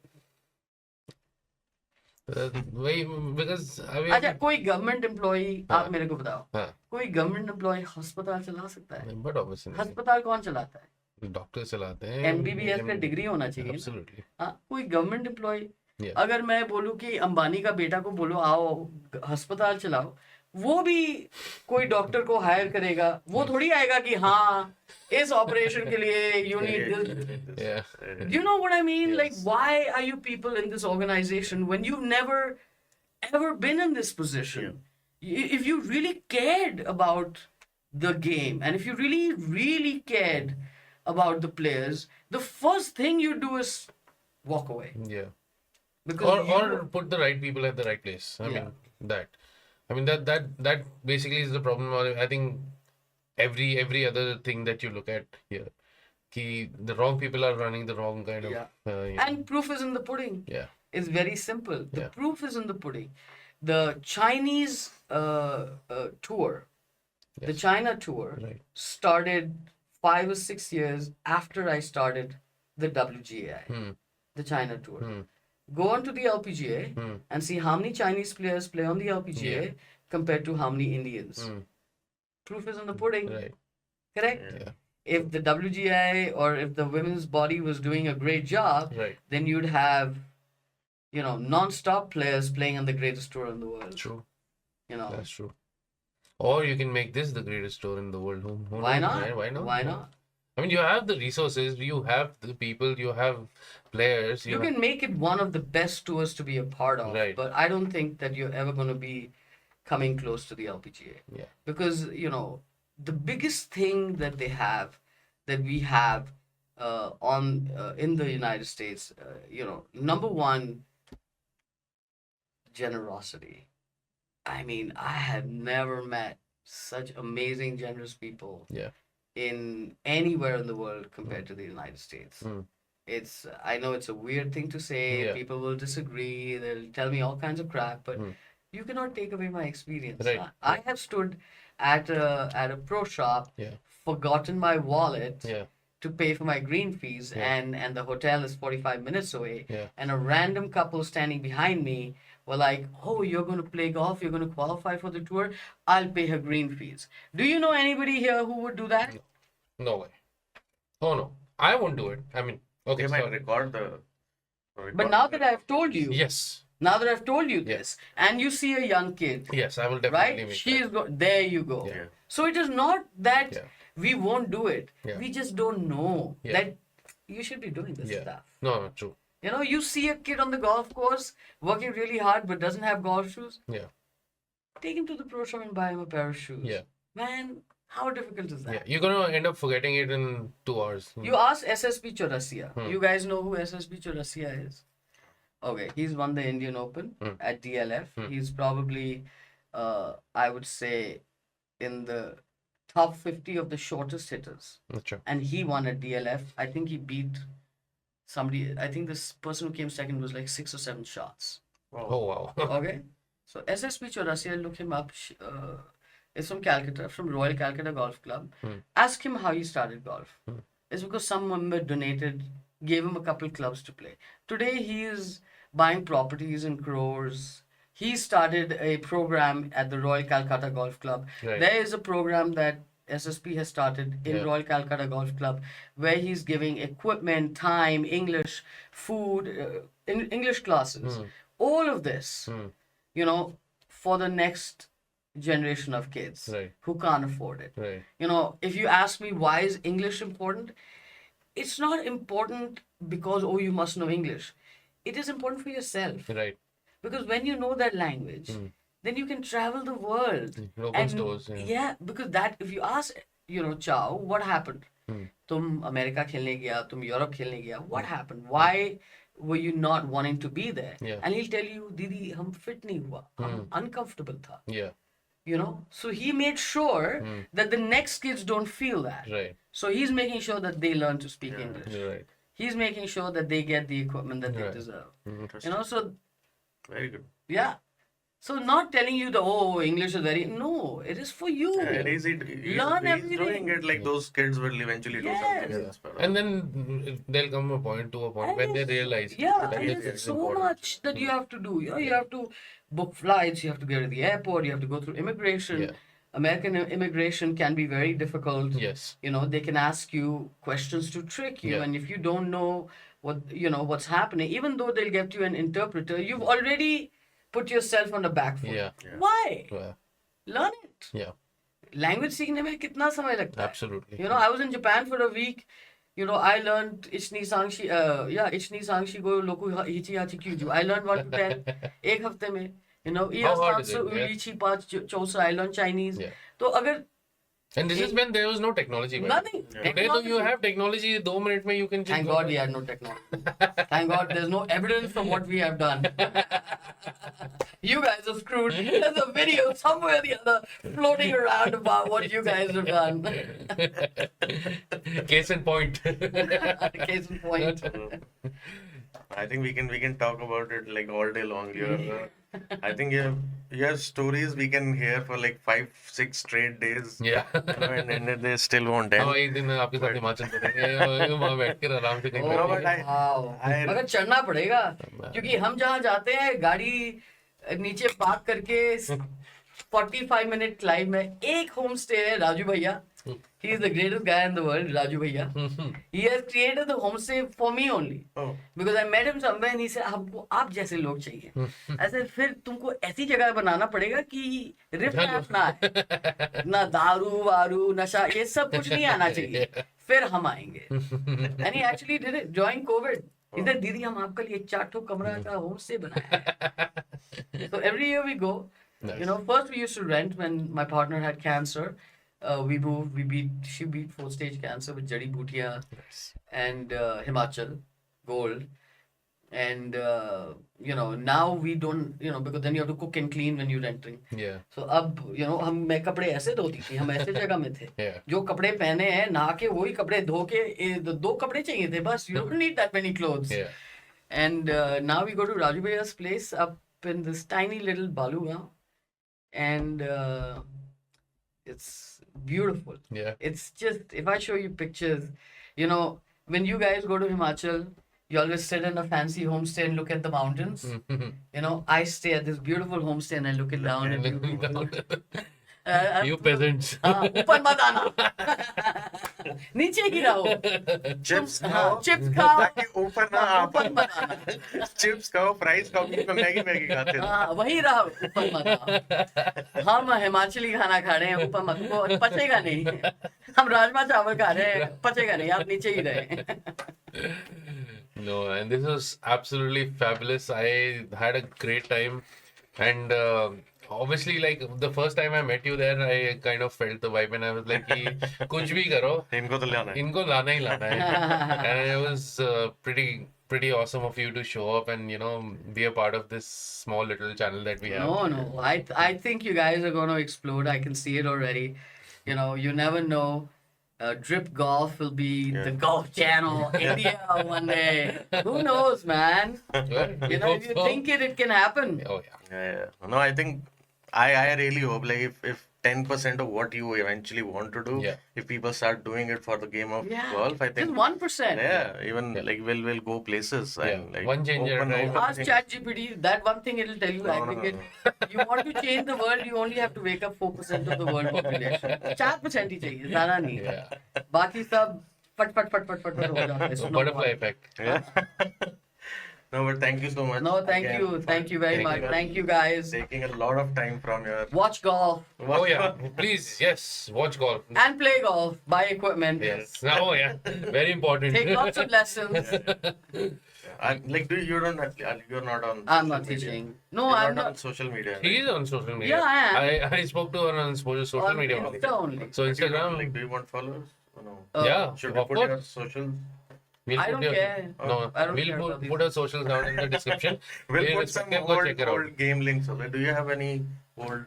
Speaker 2: Because I mean,
Speaker 1: अच्छा, कोई government employ
Speaker 2: हाँ.
Speaker 1: आप मेरे को बताओ,
Speaker 2: हाँ.
Speaker 1: कोई government employ अस्पताल चला सकता है?
Speaker 2: but obviously
Speaker 1: अस्पताल कौन चलाता है?
Speaker 2: डॉक्टर चलाते हैं.
Speaker 1: एमबीबीएस का डिग्री होना चाहिए ना?
Speaker 2: Absolutely.
Speaker 1: हाँ, कोई गवर्नमेंट एम्प्लॉय.
Speaker 2: Yeah.
Speaker 1: अगर मैं बोलूं कि अंबानी का बेटा को बोलो आओ अस्पताल चलाओ, वो भी कोई डॉक्टर को हायर करेगा. वो थोड़ी आएगा कि हाँ इस ऑपरेशन के लिए you need this.
Speaker 2: Yeah.
Speaker 1: Do you know what I mean? Like,
Speaker 2: Yes.
Speaker 1: why are you people in this organization when you've never ever been in this position? If you really cared about the game and if you really cared about the players, the first thing you do is walk away.
Speaker 2: Yeah.
Speaker 1: Because
Speaker 2: Or put the right people at the right place. I
Speaker 1: Yeah.
Speaker 2: mean that. I mean that basically is the problem. I think every other thing that you look at here, the wrong people are running the wrong kind of.
Speaker 1: Yeah.
Speaker 2: You know,
Speaker 1: and proof is in the pudding.
Speaker 2: yeah.
Speaker 1: It's very simple. The
Speaker 2: Yeah.
Speaker 1: proof is in the pudding. The Chinese tour, the
Speaker 2: Yes.
Speaker 1: China tour,
Speaker 2: Right.
Speaker 1: started 5 or 6 years after I started the WGA, the China tour. Go on to the LPGA and see how many Chinese players play on the LPGA
Speaker 2: Yeah.
Speaker 1: compared to how many Indians. Proof is in the pudding.
Speaker 2: Right.
Speaker 1: Correct?
Speaker 2: Yeah.
Speaker 1: If the WGA or if the women's body was doing a great job,
Speaker 2: Right.
Speaker 1: then you'd have, you know, non-stop players playing on the greatest tour in the world.
Speaker 2: True.
Speaker 1: You know,
Speaker 2: That's true. Or you can make this the greatest tour in the world. Who
Speaker 1: why
Speaker 2: knows,
Speaker 1: not?
Speaker 2: man? Why not?
Speaker 1: Why not?
Speaker 2: I mean, you have the resources, you have the people, you have players.
Speaker 1: You can make it one of the best tours to be a part of,
Speaker 2: Right.
Speaker 1: but I don't think that you're ever going to be coming close to the LPGA.
Speaker 2: Yeah.
Speaker 1: Because, you know, the biggest thing that they have, that we have in the United States, you know, number one, generosity. I mean, I have never met such amazing, generous people
Speaker 2: Yeah.
Speaker 1: in anywhere in the world compared to the United States. It's, I know it's a weird thing to say.
Speaker 2: Yeah.
Speaker 1: People will disagree. They'll tell me all kinds of crap, but you cannot take away my experience.
Speaker 2: Right.
Speaker 1: I have stood at a pro shop,
Speaker 2: Yeah.
Speaker 1: forgotten my wallet
Speaker 2: Yeah.
Speaker 1: to pay for my green fees,
Speaker 2: Yeah.
Speaker 1: and the hotel is 45 minutes away,
Speaker 2: Yeah.
Speaker 1: and a random couple standing behind me were like, "Oh, you're going to play golf, you're going to qualify for the tour, I'll pay her green fees." Do you know anybody here who would do that?
Speaker 2: No way. Oh no. I won't do it. I mean, okay.
Speaker 3: They might
Speaker 2: sorry.
Speaker 3: record the.
Speaker 1: But now that I've told you,
Speaker 2: Yes.
Speaker 1: now that I've told you this, and you see a young kid,
Speaker 2: Yes, I will definitely
Speaker 1: right?
Speaker 2: make
Speaker 1: She
Speaker 2: that.
Speaker 1: is there you go.
Speaker 2: Yeah.
Speaker 1: So it is not that
Speaker 2: Yeah.
Speaker 1: we won't do it.
Speaker 2: Yeah.
Speaker 1: We just don't know
Speaker 2: Yeah.
Speaker 1: that you should be doing this
Speaker 2: Yeah.
Speaker 1: stuff.
Speaker 2: No, true.
Speaker 1: You know, you see a kid on the golf course working really hard but doesn't have golf shoes.
Speaker 2: Yeah.
Speaker 1: Take him to the pro shop and buy him a pair of shoes.
Speaker 2: Yeah.
Speaker 1: Man, How difficult is that?
Speaker 2: Yeah, you're gonna end up forgetting it in 2 hours.
Speaker 1: You ask SSP Chaurasia. You guys know who SSP Chaurasia is? Okay, he's won the Indian Open at DLF. He's probably, I would say, in the top 50 of the shortest hitters.
Speaker 2: Acha.
Speaker 1: And he won at DLF. I think he beat somebody. I think this person who came second was like 6 or 7 shots.
Speaker 2: Oh wow.
Speaker 1: Okay, so SSP Chaurasia, look him up. Is from Calcutta, from Royal Calcutta Golf Club. Ask him how he started golf. It's because some member donated, gave him a couple clubs to play. Today he is buying properties in crores. He started a program at the Royal Calcutta Golf Club.
Speaker 2: Right.
Speaker 1: There is a program that SSP has started in
Speaker 2: Yeah.
Speaker 1: Royal Calcutta Golf Club where he's giving equipment, time, English, food, English classes. All of this, you know, for the next generation of kids
Speaker 2: Right.
Speaker 1: who can't afford it.
Speaker 2: Right.
Speaker 1: You know, if you ask me why is English important, it's not important because, oh, you must know English. It is important for yourself.
Speaker 2: Right.
Speaker 1: Because when you know that language, then you can travel the world.
Speaker 2: Open stores.
Speaker 1: Yeah, because that, if you ask, you know, Chow, what happened? तुम America खेलने गया, तुम Europe खेलने गया. What happened? Why were you not wanting to be there?
Speaker 2: Yeah.
Speaker 1: And he'll tell you, दीदी हम fit नहीं हुआ, हम uncomfortable था.
Speaker 2: Yeah.
Speaker 1: You know, so he made sure that the next kids don't feel that.
Speaker 2: Right.
Speaker 1: So he's making sure that they learn to speak English.
Speaker 2: Right.
Speaker 1: He's making sure that they get the equipment that they
Speaker 2: Right.
Speaker 1: deserve.
Speaker 3: Interesting.
Speaker 1: You know, so
Speaker 3: Very good.
Speaker 1: yeah. So not telling you the, oh, English is very, no, it is for you.
Speaker 3: Yeah, he's
Speaker 1: Learn
Speaker 3: doing
Speaker 1: everything.
Speaker 3: it like those kids will eventually do
Speaker 1: Yes.
Speaker 3: something else. But,
Speaker 2: And then there'll come a point when they realize
Speaker 1: Yeah,
Speaker 2: that
Speaker 1: there's
Speaker 2: this is
Speaker 1: so
Speaker 2: important.
Speaker 1: much that you have to do. You know, you have to book flights, you have to go to the airport, you have to go through immigration.
Speaker 2: Yeah.
Speaker 1: American immigration can be very difficult.
Speaker 2: Yes.
Speaker 1: You know, they can ask you questions to trick you,
Speaker 2: Yeah.
Speaker 1: and if you don't know what's happening, even though they'll get you an interpreter, you've already put yourself on the back foot.
Speaker 2: Yeah.
Speaker 1: Why?
Speaker 2: Yeah.
Speaker 1: Learn it.
Speaker 2: Yeah.
Speaker 1: Language सीखने में कितना समय लगता है?
Speaker 2: Absolutely.
Speaker 1: You know, I was in Japan for a week. You know, I learned Ichni Sangshi, Ichni Sangshi go loku hichi hachi kyuju. I learned 1 to 10 एक हफ्ते में. You know,
Speaker 2: How hard is it?
Speaker 1: Ulichi पाँच Chausa. I learned Chinese.
Speaker 2: Yeah.
Speaker 1: तो अगर
Speaker 2: And this is when there was no technology. man.
Speaker 1: nothing.
Speaker 2: Today, though, you have technology. 2 minutes में you can just
Speaker 1: Thank
Speaker 2: go
Speaker 1: God
Speaker 2: back.
Speaker 1: we had no technology. Thank God there's no evidence from what we have done. You guys are screwed. There's a video somewhere or the other floating around about what you guys have done.
Speaker 2: Case in point.
Speaker 1: Case in point.
Speaker 3: I think we can talk about it like all day long. I think you have stories we can hear for like 5-6 straight days.
Speaker 2: Yeah.
Speaker 3: And they still won't end.
Speaker 2: हाँ एक दिन आपके साथ हिमाचल चलेंगे वहाँ बैठ कर आराम से कहीं
Speaker 3: No,
Speaker 2: बैठ
Speaker 3: but
Speaker 1: Wow.
Speaker 3: I-
Speaker 1: मगर चढ़ना पड़ेगा क्योंकि हम जहाँ जाते हैं गाड़ी नीचे पार्क करके 45 मिनट क्लाइंब में एक होम स्टे है राजू भैया. He is the greatest guy in the world, Raju Bhaiya. He has created the homestay for me only.
Speaker 3: Oh.
Speaker 1: Because I met him somewhere and he said, आपको आप जैसे लोग चाहिए. ऐसे फिर तुमको ऐसी जगह बनाना पड़ेगा कि रिफ रैफ ना आए. ना दारू वारू नशा ये सब कुछ नहीं आना चाहिए. फिर हम आएंगे. And he actually did it during COVID. He said, दीदी हम आपके लिए 4 ठो कमरा का homestay बनाया है. So every year we go.
Speaker 2: Nice.
Speaker 1: You know, first we used to rent when my partner had cancer. We moved. She beat 4-stage cancer with Jadi Bhutia and Himachal Gold, and you know, now we don't, you know, because then you have to cook and clean when you're renting.
Speaker 2: Yeah.
Speaker 1: So अब you know मैं कपड़े ऐसे धोती थी, हम ऐसे जगह में थे.
Speaker 2: Yeah.
Speaker 1: जो कपड़े पहने हैं नहा के वही कपड़े धो के 2 कपड़े चाहिए थे बस. You don't need that many clothes.
Speaker 2: Yeah.
Speaker 1: And now we go to Raju Bhaiya's place up in this tiny little Balugaon, and it's beautiful.
Speaker 2: Yeah.
Speaker 1: It's just, if I show you pictures, you know, when you guys go to Himachal, you always sit in a fancy homestay and look at the mountains. You know, I stay at this beautiful homestay and I look it down at you people.
Speaker 2: You peasants.
Speaker 1: हाँ, ऊपर मत आना. नीचे गिराओ.
Speaker 3: Chips
Speaker 1: हाँ, chips खाओ.
Speaker 3: ताकि ऊपर ना आ
Speaker 1: ऊपर मत आना.
Speaker 3: चिप्स खाओ फ्राइज खाओ बीच में मैगी मैगी खाते थे
Speaker 1: हाँ, वही रहा, ऊपर मत आओ. हम हिमाचली खाना खा रहे हैं, ऊपर मत, वो पचेगा नहीं. हम राजमा चावल खा रहे हैं, पचेगा नहीं, आप नीचे ही रहे.
Speaker 2: No, and this was absolutely fabulous. I had a great time, and obviously, like the first time I met you there, I kind of felt the vibe, and I was like, कि कुछ भी करो,
Speaker 3: इनको तो लाना है.
Speaker 2: इनको लाना ही लाना है. And it was pretty awesome of you to show up and be a part of this small little channel that we have.
Speaker 1: No. I think you guys are going to explode. I can see it already. You never know. Drip Golf will be the Golf Channel India one day. Who knows, man?
Speaker 2: Well, we hope
Speaker 1: If you
Speaker 2: so.
Speaker 1: think it can happen.
Speaker 2: Oh yeah.
Speaker 3: Yeah. No, I think I really hope like if 10% of what you eventually want to do,
Speaker 2: Yeah.
Speaker 3: if people start doing it for the game of
Speaker 1: Yeah.
Speaker 3: golf, I
Speaker 1: Just
Speaker 3: think
Speaker 1: 1%.
Speaker 3: yeah, even like we'll go places
Speaker 2: Yeah.
Speaker 3: and like
Speaker 2: One change at a time.
Speaker 1: Ask ChatGPT. That one thing it'll tell you. I
Speaker 3: No,
Speaker 1: think
Speaker 3: no,
Speaker 1: you want to change the world, you only have to wake up 4% of the world population. 4% ही चाहिए, ज़्यादा नहीं.
Speaker 2: Yeah.
Speaker 1: बाकी सब फट हो जाता है.
Speaker 2: So
Speaker 1: Snowball.
Speaker 2: butterfly effect.
Speaker 3: Yeah. No, but thank you so much.
Speaker 1: No, thank
Speaker 3: again
Speaker 1: you.
Speaker 3: for
Speaker 1: Thank you very
Speaker 2: Thank
Speaker 1: much.
Speaker 2: you.
Speaker 1: Thank you guys.
Speaker 3: taking a lot of time from your.
Speaker 1: Watch golf
Speaker 2: Oh yeah. Please, yes. Watch golf.
Speaker 1: and play golf. Buy equipment.
Speaker 2: Yes. Oh yeah. Very important.
Speaker 1: Take lots of lessons.
Speaker 3: Like, you're not on.
Speaker 1: I'm not
Speaker 3: social media.
Speaker 1: teaching. No,
Speaker 3: You're
Speaker 1: I'm
Speaker 3: not on
Speaker 1: not.
Speaker 3: social media.
Speaker 2: He is on social media.
Speaker 1: Yeah, I
Speaker 2: I spoke to her on social
Speaker 1: On
Speaker 2: media.
Speaker 1: Insta only.
Speaker 2: So
Speaker 3: But you don't,
Speaker 2: Instagram.
Speaker 3: like, do you want followers? Or no.
Speaker 2: Yeah.
Speaker 3: Should we
Speaker 2: Of
Speaker 3: put your
Speaker 2: course.
Speaker 3: social?
Speaker 2: We'll
Speaker 1: I
Speaker 2: put
Speaker 1: don't
Speaker 2: your,
Speaker 1: care.
Speaker 2: No,
Speaker 1: I don't
Speaker 2: we'll
Speaker 1: care about
Speaker 2: put our socials down in the description.
Speaker 3: We'll put some
Speaker 2: Irrespective, go check it out.
Speaker 3: old game links. Also. Do you have any old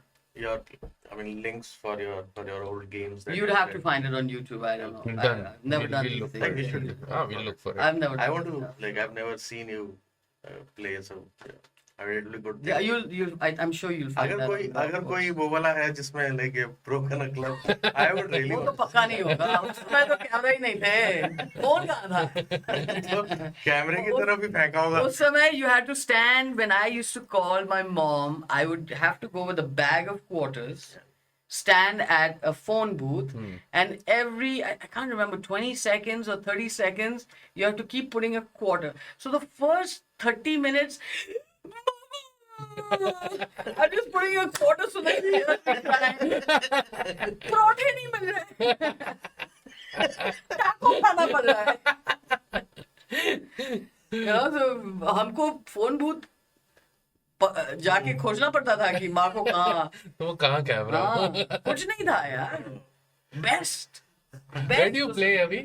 Speaker 3: links for your old games? That
Speaker 1: You'd
Speaker 3: you
Speaker 1: have to
Speaker 3: played?
Speaker 1: find it on YouTube. I don't know.
Speaker 2: Done.
Speaker 1: I've never done
Speaker 2: We'll
Speaker 1: these
Speaker 2: look for
Speaker 3: Like, we
Speaker 1: things.
Speaker 3: should.
Speaker 2: We'll look for it.
Speaker 1: I've never.
Speaker 3: I
Speaker 1: done
Speaker 3: want
Speaker 1: this
Speaker 3: to
Speaker 1: stuff.
Speaker 3: like. I've never seen you play, so yeah. I mean, it'll be good.
Speaker 1: Yeah,
Speaker 3: thing.
Speaker 1: I'm sure you'll find
Speaker 3: अगर
Speaker 1: that.
Speaker 3: कोई
Speaker 1: on
Speaker 3: अगर
Speaker 1: the
Speaker 3: कोई वो वाला है जिसमें like a broken a club, I would really
Speaker 1: वो तो
Speaker 3: want.
Speaker 1: पक्का नहीं होगा. उसमें तो कैमरा ही नहीं थे. फोन कहाँ था?
Speaker 3: तो कैमरे की तरफ ही फेंका होगा.
Speaker 1: उस समय you had to stand. When I used to call my mom, I would have to go with a bag of quarters, stand at a phone booth, and I can't remember, 20 seconds or 30 seconds, you have to keep putting a quarter. So the first 30 minutes, I'm just putting a quarter so that he hears me crying. परोठे नहीं मिल रहे. टाको खाना पड़ रहा है. So हमको phone booth जाके खोजना पड़ता था कि माँ को कहाँ.
Speaker 2: तो वो कहाँ कैमरा?
Speaker 1: हाँ, कुछ नहीं था यार. Best.
Speaker 2: Where do you play, Abhi?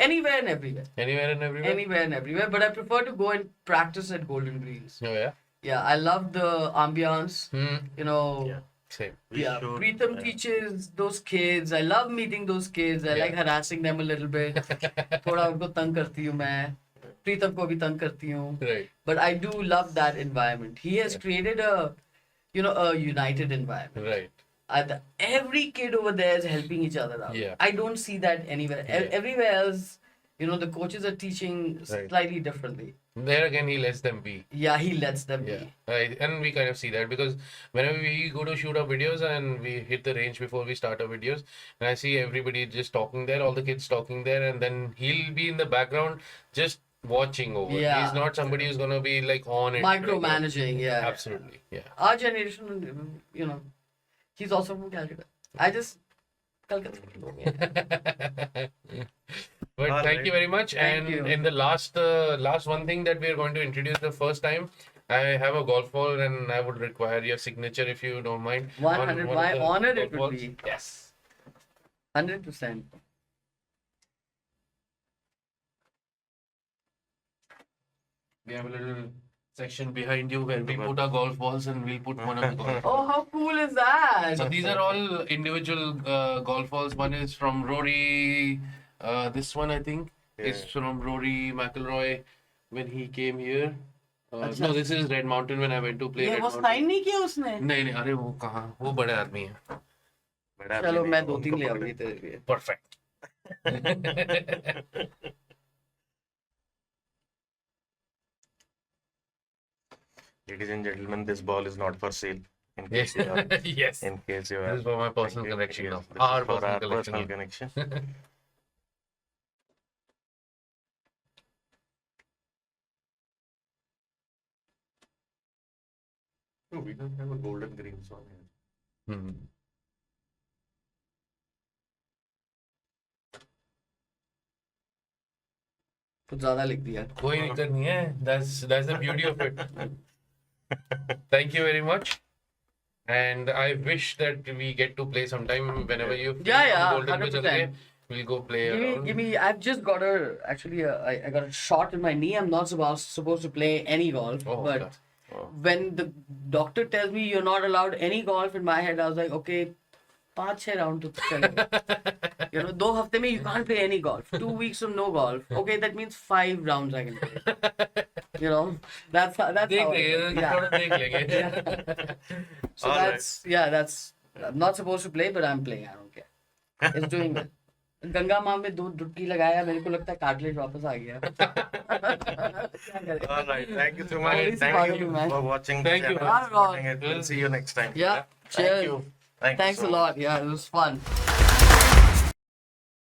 Speaker 1: Anywhere and everywhere.
Speaker 2: Anywhere and everywhere?
Speaker 1: Anywhere and everywhere. But I prefer to go and practice at Golden Greens.
Speaker 2: Oh yeah.
Speaker 1: Yeah, I love the ambiance.
Speaker 3: Yeah.
Speaker 2: Same.
Speaker 3: We
Speaker 1: Yeah,
Speaker 3: should,
Speaker 1: Preetham
Speaker 3: yeah.
Speaker 1: teaches those kids. I love meeting those kids. I
Speaker 2: Yeah.
Speaker 1: like harassing them a little bit. थोड़ा उनको तंग करती हूँ मैं. Preetham को भी तंग करती हूँ.
Speaker 2: Right.
Speaker 1: But I do love that environment. He has created a united environment.
Speaker 2: Right.
Speaker 1: Every kid over there is helping each other out.
Speaker 2: Yeah.
Speaker 1: I don't see that anywhere.
Speaker 2: Yeah.
Speaker 1: Everywhere else, the coaches are teaching
Speaker 2: Right.
Speaker 1: slightly differently.
Speaker 2: There again, he lets them be.
Speaker 1: Yeah, he lets them
Speaker 2: Yeah,
Speaker 1: be.
Speaker 2: right. And we kind of see that because whenever we go to shoot our videos and we hit the range before we start our videos, and I see everybody just talking there, all the kids talking there, and then he'll be in the background just watching over.
Speaker 1: Yeah.
Speaker 2: He's not somebody who's gonna be like on it. like that.
Speaker 1: Micromanaging, yeah.
Speaker 2: Absolutely, yeah.
Speaker 1: Our generation, he's also from Calcutta. I just Calcutta.
Speaker 2: But
Speaker 3: All
Speaker 2: thank
Speaker 3: right.
Speaker 2: you very much.
Speaker 1: Thank
Speaker 2: And
Speaker 1: you.
Speaker 2: in the last one thing that we are going to introduce the first time, I have a golf ball and I would require your signature if you don't mind.
Speaker 1: 100.
Speaker 2: on one
Speaker 1: My
Speaker 2: of the
Speaker 1: honor
Speaker 2: golf
Speaker 1: it would
Speaker 2: balls.
Speaker 1: be.
Speaker 2: Yes.
Speaker 1: 100%.
Speaker 2: We have a little section behind you where we put our golf balls and we'll put one of the golf balls.
Speaker 1: Oh, how cool is that?
Speaker 2: So these are all individual golf balls. One is from Rory. This one I think is from Rory McIlroy when he came here. No, this is Red Mountain when I went to play
Speaker 1: ये
Speaker 2: Red
Speaker 1: वो
Speaker 2: Mountain.
Speaker 1: Sign नहीं किया उसने.
Speaker 2: नहीं नहीं अरे वो कहाँ वो बड़े आदमी है.
Speaker 3: बड़ा
Speaker 1: चलो
Speaker 3: आदमी
Speaker 1: मैं
Speaker 3: नहीं,
Speaker 1: 2-3
Speaker 3: उनको
Speaker 1: ले
Speaker 3: पकड़-
Speaker 1: आऊंगी तेरे लिए.
Speaker 2: Perfect.
Speaker 3: Ladies and gentlemen, this ball is not for sale. In
Speaker 2: Yes.
Speaker 3: case you are,
Speaker 2: Yes.
Speaker 3: in case you
Speaker 2: This
Speaker 3: are.
Speaker 2: is for my personal
Speaker 3: thinking,
Speaker 2: collection
Speaker 3: yes,
Speaker 2: now.
Speaker 3: this is
Speaker 2: Our
Speaker 3: for
Speaker 2: personal
Speaker 3: our
Speaker 2: collection.
Speaker 3: personal connection. No, we don't have a golden green song here.
Speaker 2: Hmm.
Speaker 1: कुछ ज्यादा लिख दिया.
Speaker 2: कोई दिक्कत नहीं है. That's the beauty of it. Thank you very much. And I wish that we get to play sometime whenever you
Speaker 1: Yeah,
Speaker 2: Golden Bridge
Speaker 1: 100%.
Speaker 2: we'll go play
Speaker 1: Give me,
Speaker 2: around.
Speaker 1: give me. I've just got I got a shot in my knee. I'm not supposed to play any golf,
Speaker 2: Oh,
Speaker 1: but
Speaker 2: okay. Oh.
Speaker 1: when the doctor tells me you're not allowed any golf, in my head I was like, okay, 5-6 round to chalo. You know, 2 hafte mein you can't play any golf. 2 weeks of no golf. Okay, that means 5 rounds I can play. You know, that's how
Speaker 2: देख
Speaker 1: I
Speaker 2: लेंगे,
Speaker 1: feel.
Speaker 2: थोड़ा
Speaker 1: Yeah.
Speaker 2: देख लेंगे.
Speaker 1: So
Speaker 3: All right.
Speaker 1: that's I'm not supposed to play, but I'm playing. I don't care. It's doing well. Ganga माँ में 2 डुबकी लगाया, मेरे को लगता है कार्टिलेज वापस आ गया. क्या करें?
Speaker 3: All right. Thank you so
Speaker 1: Very
Speaker 3: much. Thank
Speaker 1: supportive,
Speaker 3: you
Speaker 1: man.
Speaker 3: for watching.
Speaker 2: Thank
Speaker 3: the
Speaker 2: you,
Speaker 3: channel,
Speaker 1: man.
Speaker 3: supporting it. We'll see you next time.
Speaker 1: Yeah,
Speaker 2: Thank
Speaker 1: cheers.
Speaker 2: you.
Speaker 3: Thank you
Speaker 1: Thanks
Speaker 3: so
Speaker 1: a
Speaker 3: much.
Speaker 1: lot. Yeah, it was fun.